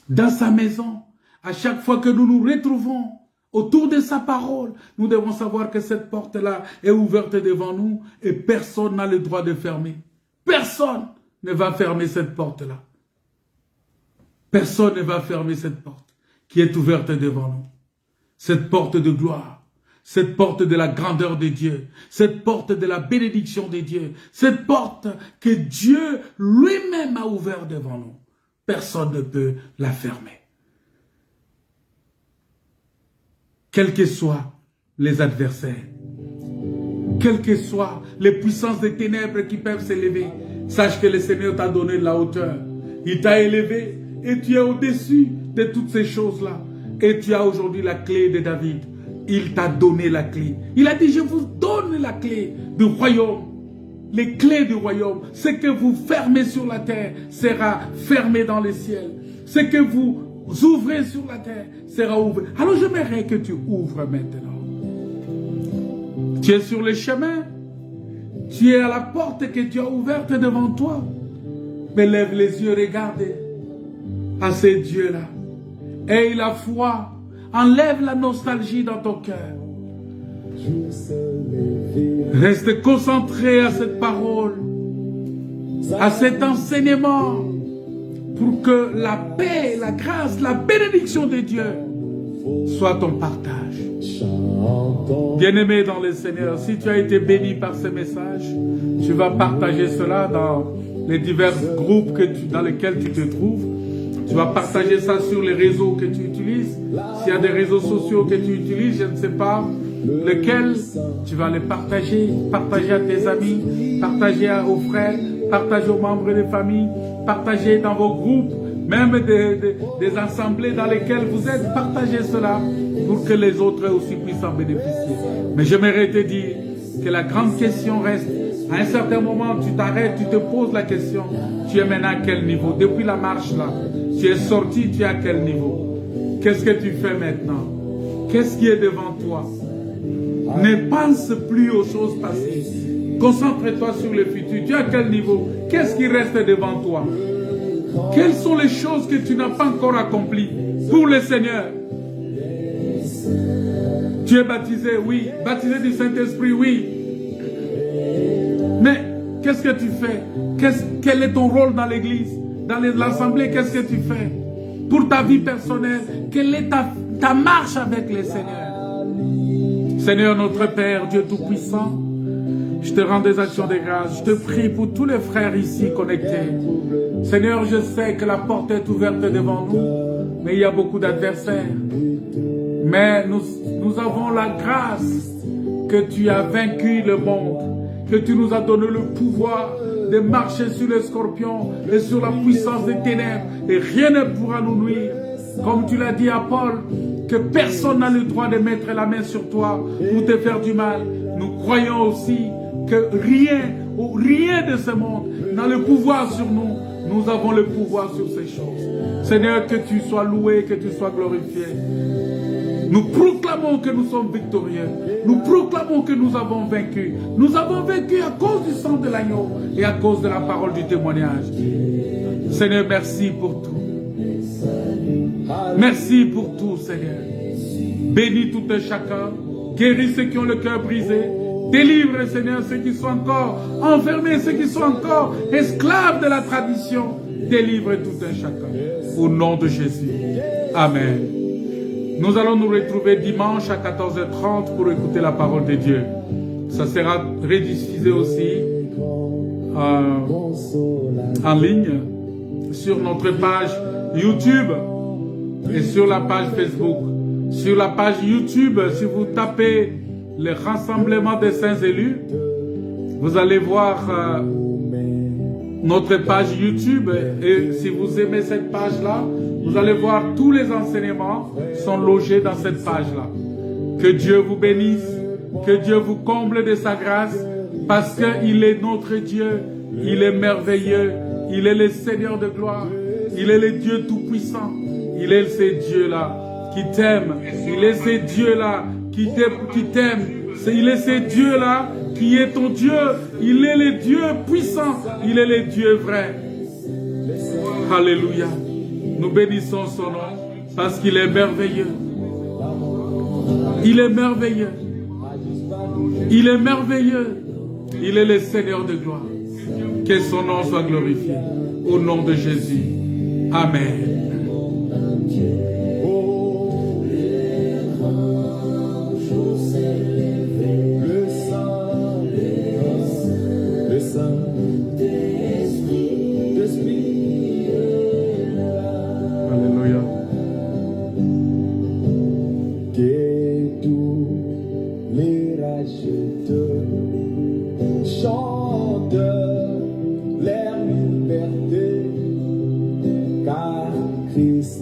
dans sa maison, à chaque fois que nous nous retrouvons autour de sa parole, nous devons savoir que cette porte-là est ouverte devant nous et personne n'a le droit de fermer. Personne ne va fermer cette porte-là. Personne ne va fermer cette porte qui est ouverte devant nous. Cette porte de gloire. Cette porte de la grandeur de Dieu, cette porte de la bénédiction de Dieu, cette porte que Dieu lui-même a ouverte devant nous. Personne ne peut la fermer. Quels que soient les adversaires, quelles que soient les puissances des ténèbres qui peuvent s'élever, sache que le Seigneur t'a donné de la hauteur. Il t'a élevé et tu es au-dessus de toutes ces choses-là. Et tu as aujourd'hui la clé de David. Il t'a donné la clé. Il a dit, je vous donne la clé du royaume. Les clés du royaume. Ce que vous fermez sur la terre sera fermé dans les ciels. Ce que vous ouvrez sur la terre sera ouvert. Alors j'aimerais que tu ouvres maintenant. Tu es sur le chemin. Tu es à la porte que tu as ouverte devant toi. Mais lève les yeux, regarde à ces dieux-là. Aie la foi. Enlève la nostalgie dans ton cœur. Reste concentré à cette parole, à cet enseignement, pour que la paix, la grâce, la bénédiction de Dieu soit ton partage. Bien-aimé dans le Seigneur, si tu as été béni par ce message, tu vas partager cela dans les divers groupes dans lesquels tu te trouves. Tu vas partager ça sur les réseaux que tu utilises. S'il y a des réseaux sociaux que tu utilises, je ne sais pas lesquels, tu vas les partager. Partager à tes amis, partager aux frères, partager aux membres des familles, partager dans vos groupes, même des assemblées dans lesquelles vous êtes. Partagez cela pour que les autres aussi puissent en bénéficier. Mais j'aimerais te dire que la grande question reste, à un certain moment, tu t'arrêtes, tu te poses la question, tu es maintenant à quel niveau? Depuis la marche là, tu es sorti, tu es à quel niveau? Qu'est-ce que tu fais maintenant? Qu'est-ce qui est devant toi? Ne pense plus aux choses passées. Concentre-toi sur le futur. Tu es à quel niveau? Qu'est-ce qui reste devant toi? Quelles sont les choses que tu n'as pas encore accomplies pour le Seigneur? Tu es baptisé, oui. Baptisé du Saint-Esprit, oui. Mais qu'est-ce que tu fais? Quel est ton rôle dans l'église? Dans l'assemblée, qu'est-ce que tu fais? Pour ta vie personnelle, quelle est ta marche avec le Seigneur? Seigneur notre Père, Dieu Tout-Puissant, je te rends des actions de grâce. Je te prie pour tous les frères ici connectés. Seigneur, je sais que la porte est ouverte devant nous, mais il y a beaucoup d'adversaires. Mais nous avons la grâce que tu as vaincu le monde, que tu nous as donné le pouvoir de marcher sur les scorpions et sur la puissance des ténèbres, et rien ne pourra nous nuire. Comme tu l'as dit à Paul, que personne n'a le droit de mettre la main sur toi pour te faire du mal. Nous croyons aussi que rien de ce monde n'a le pouvoir sur nous. Nous avons le pouvoir sur ces choses. Seigneur, que tu sois loué, que tu sois glorifié. Nous proclamons que nous sommes victorieux. Nous proclamons que nous avons vaincu. Nous avons vaincu à cause du sang de l'agneau et à cause de la parole du témoignage. Seigneur, merci pour tout. Merci pour tout, Seigneur. Bénis tout un chacun. Guéris ceux qui ont le cœur brisé. Délivre, Seigneur, ceux qui sont encore enfermés, ceux qui sont encore esclaves de la tradition. Délivre tout un chacun. Au nom de Jésus. Amen. Nous allons nous retrouver dimanche à 14h30 pour écouter la parole de Dieu. Ça sera rediffusé aussi en ligne sur notre page YouTube et sur la page Facebook. Sur la page YouTube, si vous tapez le rassemblement des saints élus, vous allez voir notre page YouTube, et si vous aimez cette page-là, vous allez voir tous les enseignements sont logés dans cette page-là. Que Dieu vous bénisse, que Dieu vous comble de sa grâce, parce qu'il est notre Dieu, il est merveilleux, il est le Seigneur de gloire, il est le Dieu tout-puissant, il est ce Dieu-là qui t'aime, il est ce Dieu-là qui t'aime, il est ce Dieu-là qui est ton Dieu, il est le Dieu puissant, il est le Dieu vrai. Alléluia. Nous bénissons son nom parce qu'il est merveilleux. Il est merveilleux. Il est merveilleux. Il est le Seigneur de gloire. Que son nom soit glorifié. Au nom de Jésus. Amen. Alléluia. Que tous les racheteurs chantent leur liberté, car Christ